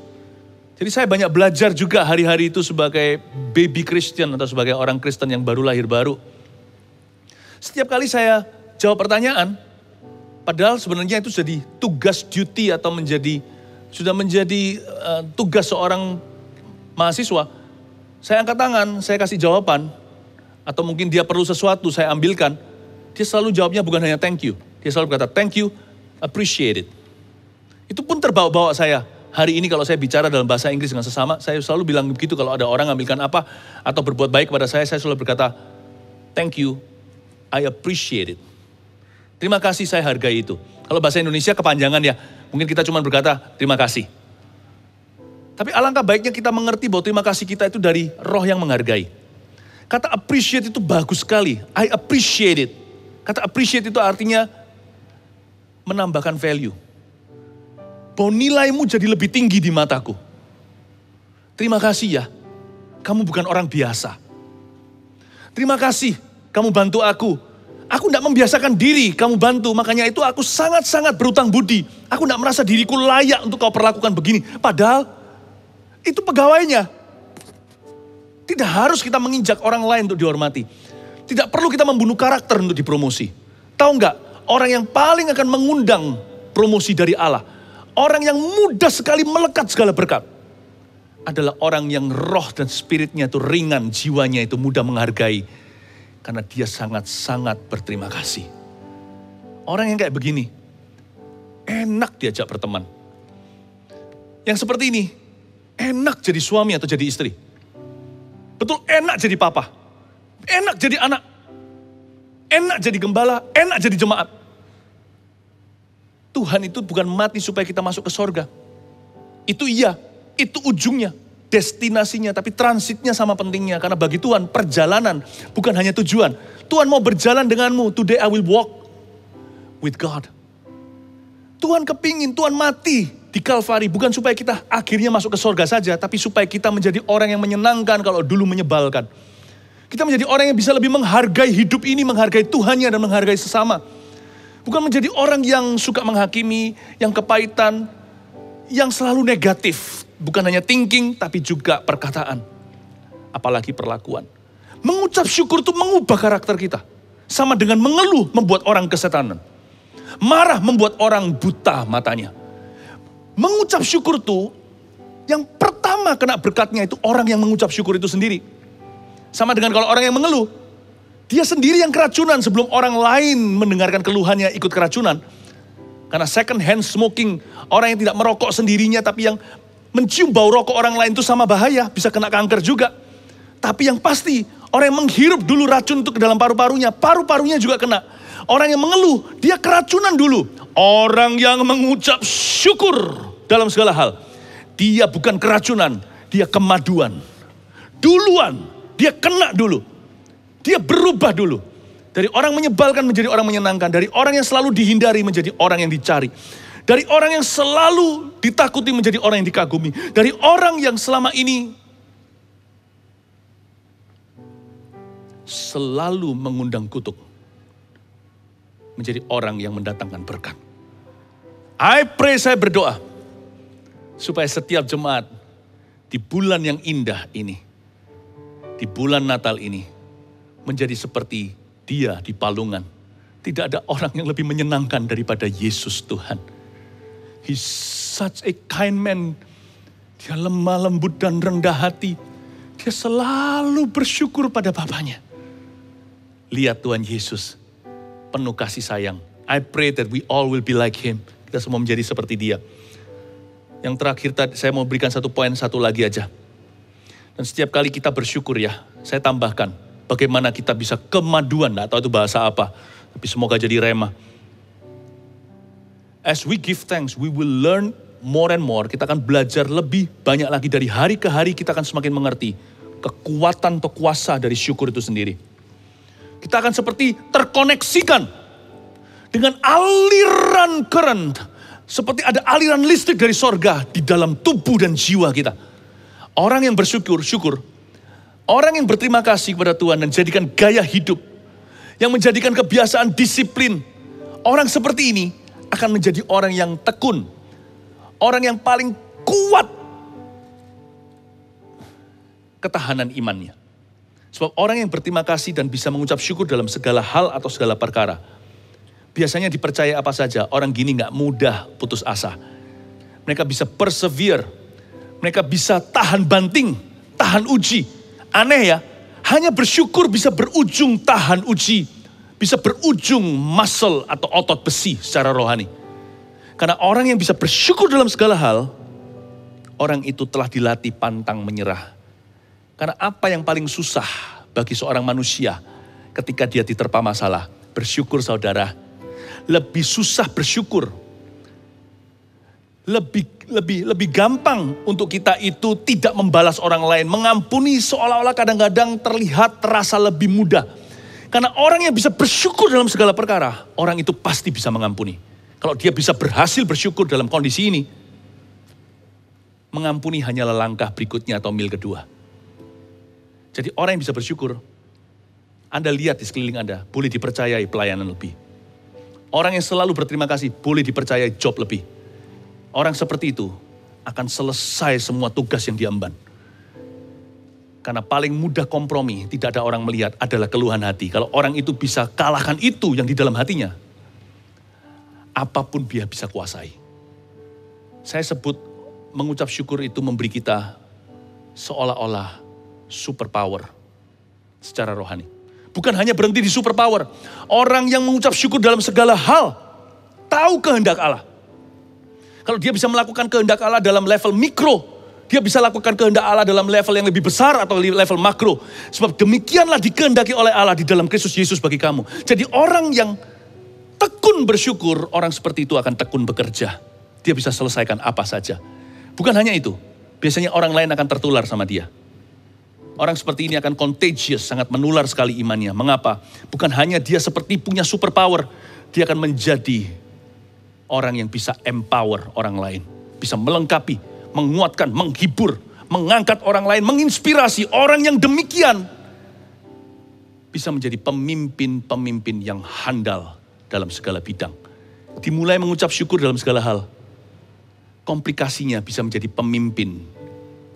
Jadi saya banyak belajar juga hari-hari itu sebagai baby Christian atau sebagai orang Kristen yang baru lahir baru. Setiap kali saya jawab pertanyaan, padahal sebenarnya itu jadi tugas duty atau sudah menjadi tugas seorang mahasiswa. Saya angkat tangan, saya kasih jawaban. Atau mungkin dia perlu sesuatu, saya ambilkan. Dia selalu jawabnya bukan hanya thank you. Dia selalu berkata thank you, appreciate it. Itu pun terbawa-bawa saya. Hari ini kalau saya bicara dalam bahasa Inggris dengan sesama, saya selalu bilang begitu kalau ada orang ambilkan apa atau berbuat baik kepada saya selalu berkata thank you, I appreciate it. Terima kasih, saya hargai itu. Kalau bahasa Indonesia kepanjangan ya, mungkin kita cuma berkata terima kasih. Tapi alangkah baiknya kita mengerti bahwa terima kasih kita itu dari roh yang menghargai. Kata appreciate itu bagus sekali. I appreciate it. Kata appreciate itu artinya menambahkan value. Bahwa nilaimu jadi lebih tinggi di mataku. Terima kasih ya, kamu bukan orang biasa. Terima kasih, kamu bantu aku. Aku tidak membiasakan diri, kamu bantu. Makanya itu aku sangat-sangat berutang budi. Aku tidak merasa diriku layak untuk kau perlakukan begini. Padahal itu pegawainya. Tidak harus kita menginjak orang lain untuk dihormati. Tidak perlu kita membunuh karakter untuk dipromosi. Tahu nggak? Orang yang paling akan mengundang promosi dari Allah. Orang yang mudah sekali melekat segala berkat. Adalah orang yang roh dan spiritnya itu ringan, jiwanya itu mudah menghargai. Karena dia sangat-sangat berterima kasih. Orang yang kayak begini, enak diajak berteman. Yang seperti ini, enak jadi suami atau jadi istri. Betul, enak jadi papa. Enak jadi anak. Enak jadi gembala, enak jadi jemaat. Tuhan itu bukan mati supaya kita masuk ke sorga. Itu iya, itu ujungnya. Destinasinya, tapi transitnya sama pentingnya. Karena bagi Tuhan, perjalanan bukan hanya tujuan. Tuhan mau berjalan denganmu. Today I will walk with God. Tuhan kepingin, Tuhan mati di Kalvari. Bukan supaya kita akhirnya masuk ke sorga saja. Tapi supaya kita menjadi orang yang menyenangkan kalau dulu menyebalkan. Kita menjadi orang yang bisa lebih menghargai hidup ini, menghargai Tuhannya dan menghargai sesama. Bukan menjadi orang yang suka menghakimi, yang kepahitan, yang selalu negatif. Bukan hanya thinking, tapi juga perkataan. Apalagi perlakuan. Mengucap syukur itu mengubah karakter kita. Sama dengan mengeluh membuat orang kesetanan. Marah membuat orang buta matanya. Mengucap syukur itu, yang pertama kena berkatnya itu orang yang mengucap syukur itu sendiri. Sama dengan kalau orang yang mengeluh, dia sendiri yang keracunan sebelum orang lain mendengarkan keluhannya ikut keracunan. Karena second hand smoking, orang yang tidak merokok sendirinya tapi yang mencium bau rokok orang lain itu sama bahaya, bisa kena kanker juga. Tapi yang pasti, orang yang menghirup dulu racun itu ke dalam paru-parunya, paru-parunya juga kena. Orang yang mengeluh, dia keracunan dulu. Orang yang mengucap syukur dalam segala hal, dia bukan keracunan, dia kemaduan. Duluan, dia kena dulu. Dia berubah dulu. Dari orang menyebalkan menjadi orang menyenangkan. Dari orang yang selalu dihindari menjadi orang yang dicari. Dari orang yang selalu ditakuti menjadi orang yang dikagumi. Dari orang yang selama ini selalu mengundang kutuk, menjadi orang yang mendatangkan berkat. I pray, saya berdoa, supaya setiap jemaat di bulan yang indah ini, di bulan Natal ini, menjadi seperti dia di palungan. Tidak ada orang yang lebih menyenangkan daripada Yesus Tuhan. He's such a kind man. Dia lemah lembut dan rendah hati. Dia selalu bersyukur pada Bapaknya. Lihat Tuhan Yesus, penuh kasih sayang. I pray that we all will be like him. Kita semua menjadi seperti dia. Yang terakhir saya mau berikan satu poin satu lagi aja. Dan setiap kali kita bersyukur ya, saya tambahkan bagaimana kita bisa kemaduan, nggak tahu itu bahasa apa, tapi semoga jadi rema. As we give thanks, we will learn more and more. Kita akan belajar lebih banyak lagi dari hari ke hari, kita akan semakin mengerti kekuatan atau kuasa dari syukur itu sendiri. Kita akan seperti terkoneksikan dengan aliran current. Seperti ada aliran listrik dari sorga di dalam tubuh dan jiwa kita. Orang yang bersyukur, orang yang berterima kasih kepada Tuhan dan jadikan gaya hidup, yang menjadikan kebiasaan disiplin. Orang seperti ini akan menjadi orang yang tekun. Orang yang paling kuat ketahanan imannya. Sebab orang yang berterima kasih dan bisa mengucap syukur dalam segala hal atau segala perkara, biasanya dipercaya apa saja. Orang gini gak mudah putus asa. Mereka bisa persevere. Mereka bisa tahan banting, tahan uji. Aneh ya, hanya bersyukur bisa berujung tahan uji. Bisa berujung muscle atau otot besi secara rohani. Karena orang yang bisa bersyukur dalam segala hal, orang itu telah dilatih pantang menyerah. Karena apa yang paling susah bagi seorang manusia ketika dia diterpa masalah? Bersyukur saudara. Lebih susah bersyukur. Lebih gampang untuk kita itu tidak membalas orang lain. Mengampuni seolah-olah kadang-kadang terasa lebih mudah. Karena orang yang bisa bersyukur dalam segala perkara, orang itu pasti bisa mengampuni. Kalau dia bisa berhasil bersyukur dalam kondisi ini, mengampuni hanyalah langkah berikutnya atau mil kedua. Jadi orang yang bisa bersyukur, Anda lihat di sekeliling Anda, boleh dipercayai pelayanan lebih. Orang yang selalu berterima kasih, boleh dipercayai job lebih. Orang seperti itu akan selesai semua tugas yang diemban. Karena paling mudah kompromi, tidak ada orang melihat, adalah keluhan hati. Kalau orang itu bisa kalahkan itu yang di dalam hatinya, apapun dia bisa kuasai. Saya sebut mengucap syukur itu memberi kita seolah-olah superpower secara rohani. Bukan hanya berhenti di superpower. Orang yang mengucap syukur dalam segala hal, tahu kehendak Allah. Kalau dia bisa melakukan kehendak Allah dalam level mikro, dia bisa lakukan kehendak Allah dalam level yang lebih besar atau level makro. Sebab demikianlah dikehendaki oleh Allah di dalam Kristus Yesus bagi kamu. Jadi orang yang tekun bersyukur, orang seperti itu akan tekun bekerja. Dia bisa selesaikan apa saja. Bukan hanya itu, biasanya orang lain akan tertular sama dia. Orang seperti ini akan contagious, sangat menular sekali imannya. Mengapa? Bukan hanya dia seperti punya superpower, dia akan menjadi orang yang bisa empower orang lain. Bisa melengkapi, menguatkan, menghibur, mengangkat orang lain, menginspirasi. Orang yang demikian bisa menjadi pemimpin-pemimpin yang handal dalam segala bidang. Dimulai mengucap syukur dalam segala hal. Komplikasinya bisa menjadi pemimpin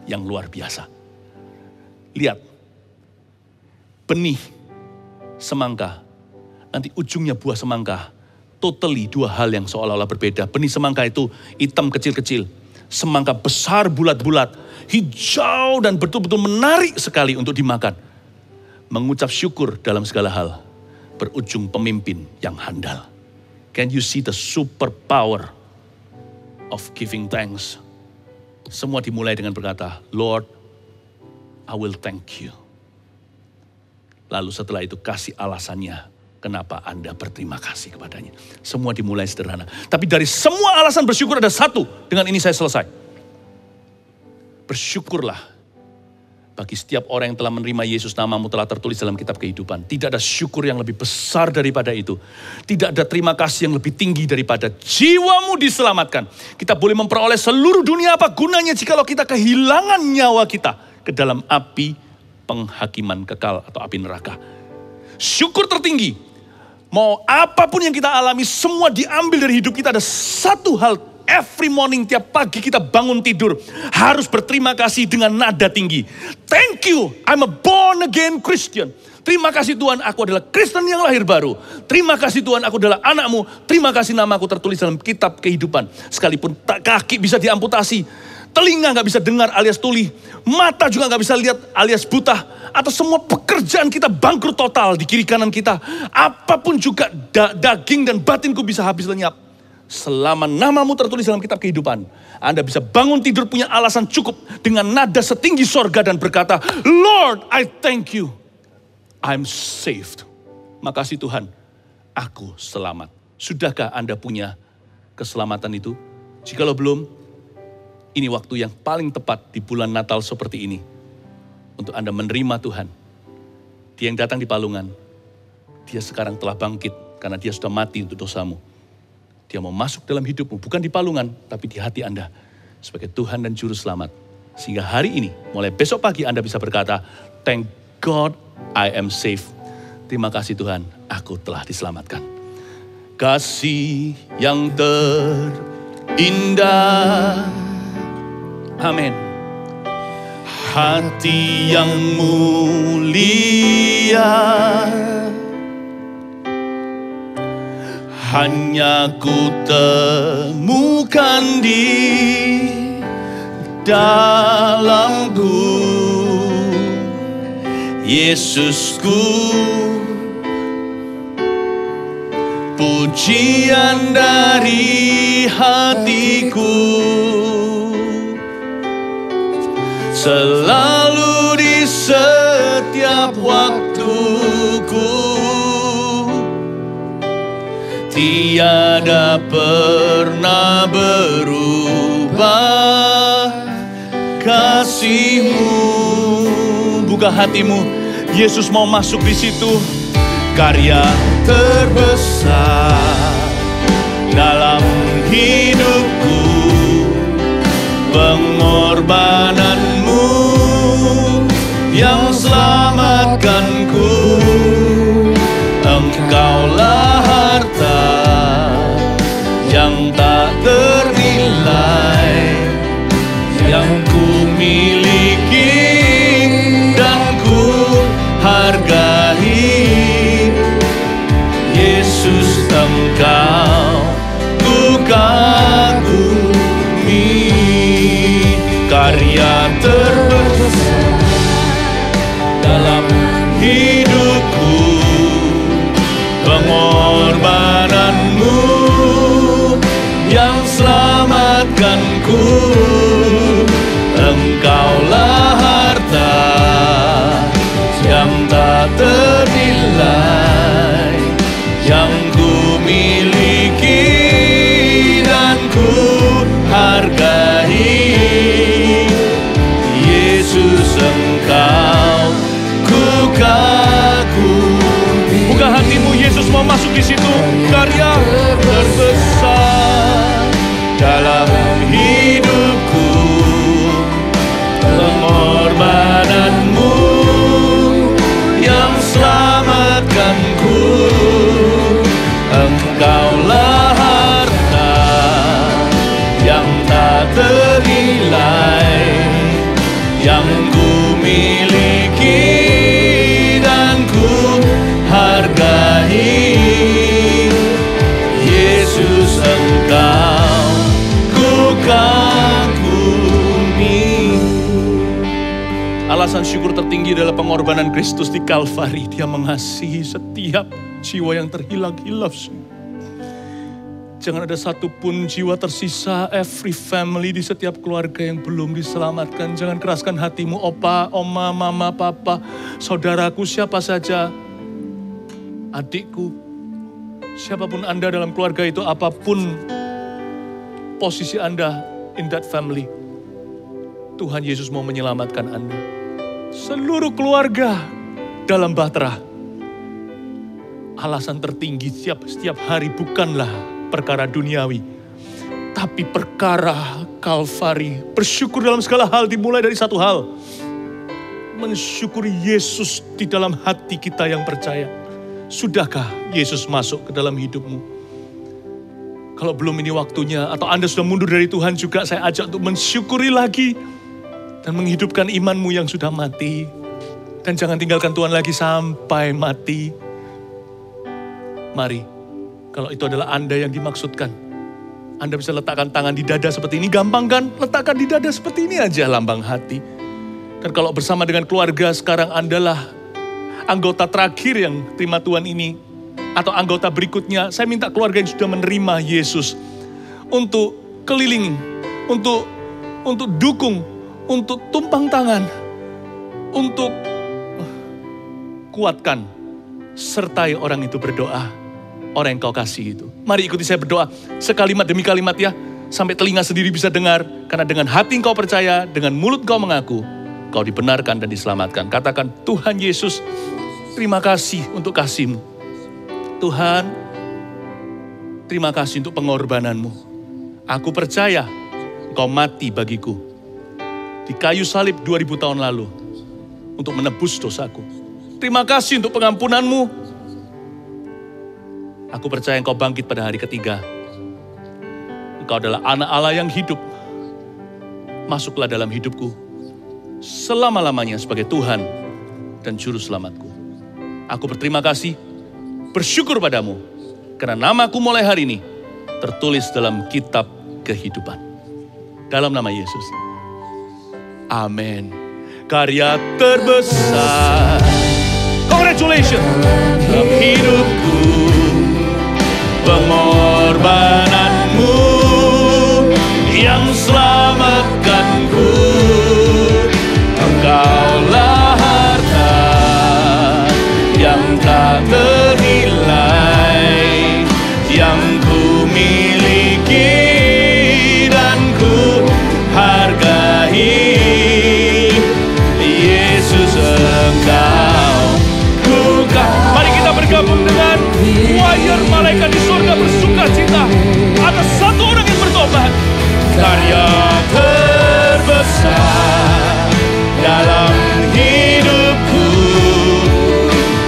yang luar biasa. Lihat, benih semangka, nanti ujungnya buah semangka. Totally dua hal yang seolah-olah berbeda. Benih semangka itu hitam kecil-kecil. Semangka besar bulat-bulat, hijau dan betul-betul menarik sekali untuk dimakan. Mengucap syukur dalam segala hal, berujung pemimpin yang handal. Can you see the super power of giving thanks? Semua dimulai dengan berkata, Lord, I will thank you. Lalu setelah itu kasih alasannya, kenapa Anda berterima kasih kepadanya. Semua dimulai sederhana. Tapi dari semua alasan bersyukur ada satu, dengan ini saya selesai. Bersyukurlah. Bagi setiap orang yang telah menerima Yesus, namamu telah tertulis dalam kitab kehidupan. Tidak ada syukur yang lebih besar daripada itu. Tidak ada terima kasih yang lebih tinggi daripada jiwamu diselamatkan. Kita boleh memperoleh seluruh dunia, apa gunanya jikalau kita kehilangan nyawa kita ke dalam api penghakiman kekal atau api neraka. Syukur tertinggi. Mau apapun yang kita alami, semua diambil dari hidup kita. Ada satu hal. Every morning, tiap pagi kita bangun tidur, harus berterima kasih dengan nada tinggi. Thank you, I'm a born again Christian. Terima kasih Tuhan, aku adalah Kristen yang lahir baru. Terima kasih Tuhan, aku adalah anakmu. Terima kasih namaku tertulis dalam kitab kehidupan. Sekalipun kaki bisa diamputasi, telinga gak bisa dengar alias tuli, mata juga gak bisa lihat alias buta, atau semua pekerjaan kita bangkrut total di kiri kanan kita. Apapun juga daging dan batinku bisa habis lenyap. Selama namamu tertulis dalam kitab kehidupan, Anda bisa bangun tidur punya alasan cukup dengan nada setinggi sorga dan berkata, Lord, I thank you. I'm saved. Makasih Tuhan, aku selamat. Sudahkah Anda punya keselamatan itu? Jikalau belum, ini waktu yang paling tepat di bulan Natal seperti ini. Untuk Anda menerima Tuhan. Dia yang datang di palungan, dia sekarang telah bangkit karena dia sudah mati untuk dosamu. Dia mau masuk dalam hidupmu, bukan di palungan, tapi di hati Anda. Sebagai Tuhan dan Juru Selamat. Sehingga hari ini, mulai besok pagi Anda bisa berkata, thank God I am safe. Terima kasih Tuhan, aku telah diselamatkan. Kasih yang terindah. Amin. Hati yang mulia. Hanya ku temukan di dalamku, Yesusku. Pujian dari hatiku, selalu di setiap waktuku. Tiada pernah berubah kasih-Mu. Buka hatimu, Yesus mau masuk di situ. Karya terbesar dalam hidupku, pengorbananmu yang selamatkanku. Engkaulah harta yang tak ternilai, yang ku miliki dan ku hargai. Yesus, Engkau ku kagumi. Karya terbesar dalam hidupku, pengorbananmu yang selamatkanku. Engkaulah harta yang tak ternilai, yang ku miliki dan ku hargai. Yesus, Engkau ku kagumi. Buka hatimu, Yesus mau masuk di situ. Karya terbesar dalam hidupku, pengorbananmu yang selamatkanku. Engkaulah harta yang tak ternilai, yang ku miliki dan ku hargai. Yesus, Engkau ku kagumi. Alasan syukur tertinggi adalah pengorbanan Kristus di Kalvari. Dia mengasihi setiap jiwa yang terhilang-hilang. Jangan ada satupun jiwa tersisa, every family di setiap keluarga yang belum diselamatkan. Jangan keraskan hatimu, opa, oma, mama, papa, saudaraku, siapa saja, adikku, siapapun Anda dalam keluarga itu, apapun posisi Anda in that family. Tuhan Yesus mau menyelamatkan Anda. Seluruh keluarga dalam bahtera. Alasan tertinggi setiap hari bukanlah perkara duniawi, tapi perkara Kalvari. Bersyukur dalam segala hal dimulai dari satu hal. Mensyukuri Yesus di dalam hati kita yang percaya. Sudahkah Yesus masuk ke dalam hidupmu? Kalau belum, ini waktunya, atau Anda sudah mundur dari Tuhan juga, saya ajak untuk mensyukuri lagi dan menghidupkan imanmu yang sudah mati. Dan jangan tinggalkan Tuhan lagi sampai mati. Mari. Kalau itu adalah Anda yang dimaksudkan, Anda bisa letakkan tangan di dada seperti ini. Gampang kan? Letakkan di dada seperti ini aja, lambang hati. Dan kalau bersama dengan keluarga, sekarang Andalah anggota terakhir yang terima Tuhan ini, atau anggota berikutnya, saya minta keluarga yang sudah menerima Yesus untuk keliling, untuk dukung, untuk tumpang tangan, untuk kuatkan, sertai orang itu berdoa. Orang yang kau kasih itu. Mari ikuti saya berdoa sekalimat demi kalimat ya. Sampai telinga sendiri bisa dengar. Karena dengan hati kau percaya, dengan mulut kau mengaku, kau dibenarkan dan diselamatkan. Katakan, Tuhan Yesus, terima kasih untuk kasih-Mu. Tuhan, terima kasih untuk pengorbanan-Mu. Aku percaya Engkau mati bagiku di kayu salib 2000 tahun lalu untuk menebus dosaku. Terima kasih untuk pengampunan-Mu. Aku percaya Engkau bangkit pada hari ketiga. Engkau adalah anak Allah yang hidup. Masuklah dalam hidupku selama-lamanya sebagai Tuhan dan Juru Selamatku. Aku berterima kasih, bersyukur padamu, karena namaku mulai hari ini tertulis dalam kitab kehidupan. Dalam nama Yesus. Amin. Karya terbesar, congratulations, dalam hidupku. Pengorbananmu yang selamatkanku. Engkaulah harta yang tak ternilai, yang ku miliki dan ku hargai. Yesus, Engkau ku. Mari kita bergabung dengan choir malaikat di surga bersuka cita atas satu orang yang bertobat. Karya terbesar dalam hidupku,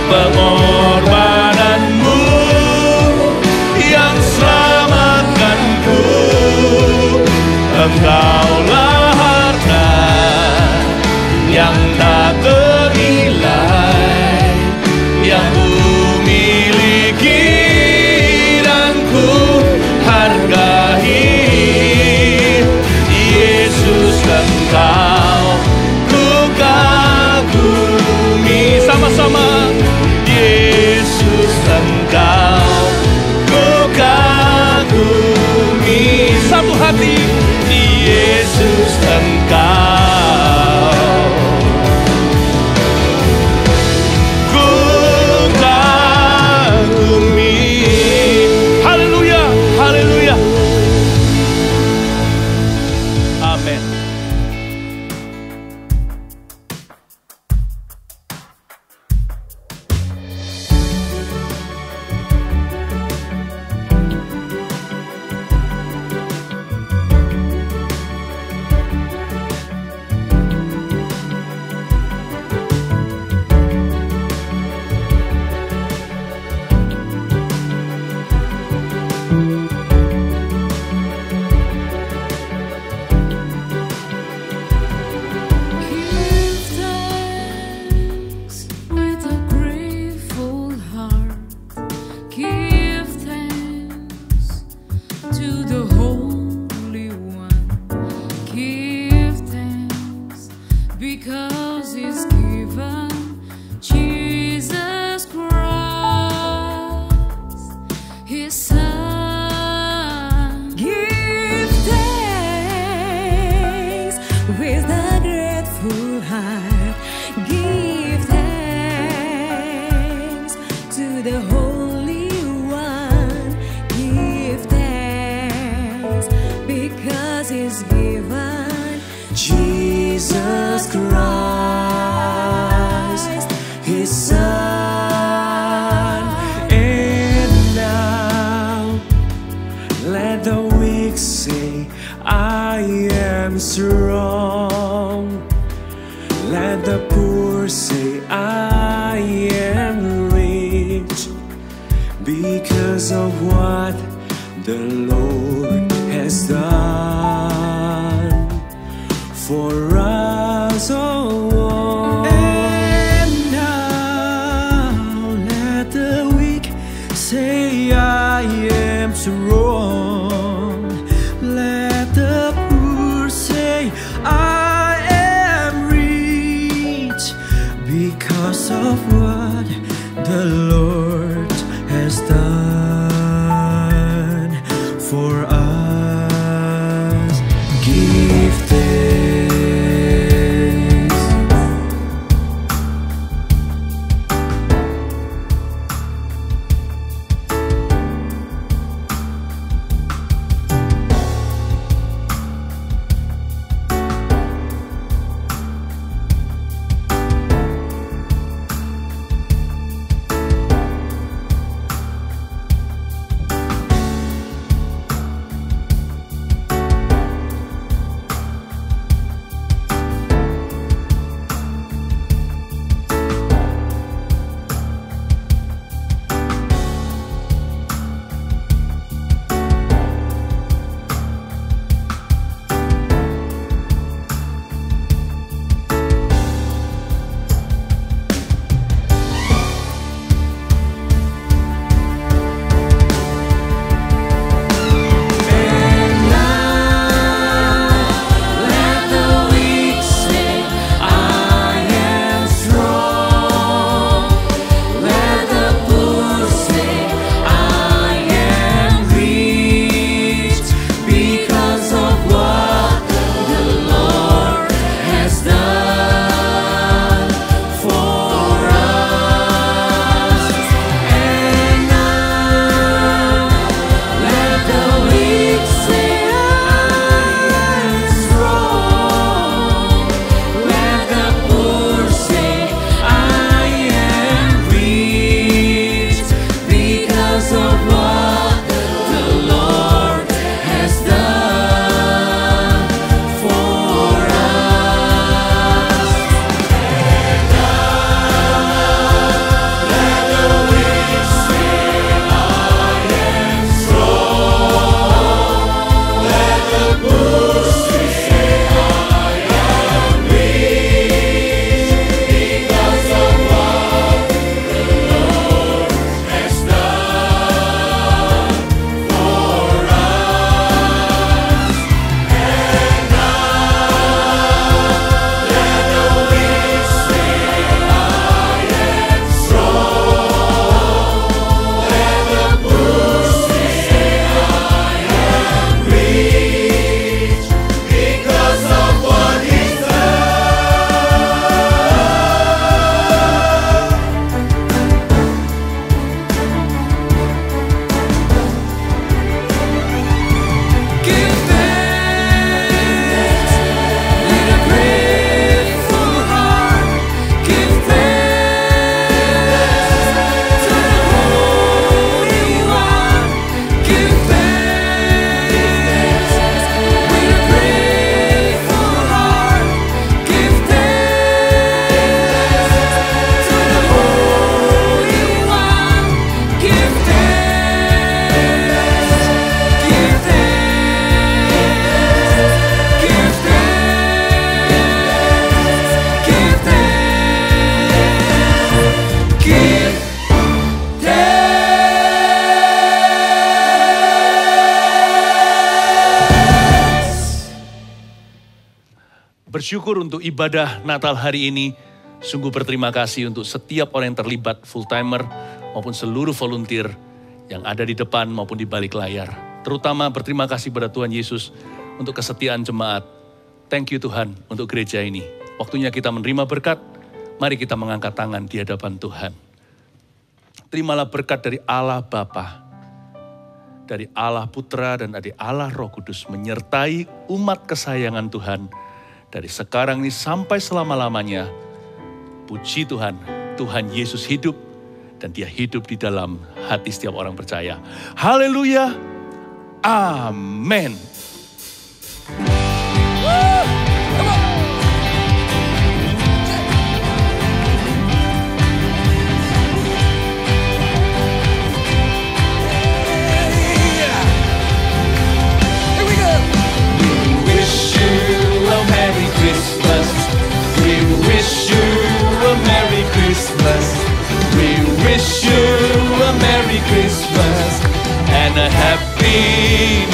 pengorbananmu yang selamatkanku. Engkaulah harta yang tak ternilai, yang ku miliki dan ku hargai. Yesus, Engkau ku kagumi. Sama-sama. Yesus, Engkau ku kagumi. Satu hati. Yesus, Engkau ku kagumi. Haleluya, haleluya. Amin.
His Son.
heart. Give thanks to the Holy One. Give thanks because He's given
Jesus Christ, His Son. And now let the weak say, I am strong. Let the poor say, I am rich, because of what the Lord has done for us. Oh, and now let the weak say, I am strong. Let the poor say, I am rich, because of what the Lord has done for us. Give thanks.
Bersyukur untuk ibadah Natal hari ini. Sungguh berterima kasih untuk setiap orang yang terlibat, full timer maupun seluruh volunteer yang ada di depan maupun di balik layar. Terutama berterima kasih pada Tuhan Yesus untuk kesetiaan jemaat. Thank you Tuhan untuk gereja ini.
Waktunya kita menerima berkat. Mari kita mengangkat tangan di hadapan Tuhan. Terimalah berkat dari Allah Bapa, dari Allah Putra, dan dari Allah Roh Kudus menyertai umat kesayangan Tuhan dari sekarang ini sampai selama-lamanya. Puji Tuhan, Tuhan Yesus hidup dan Dia hidup di dalam hati setiap orang percaya. Haleluya, amin.
wish you a Merry Christmas and a Happy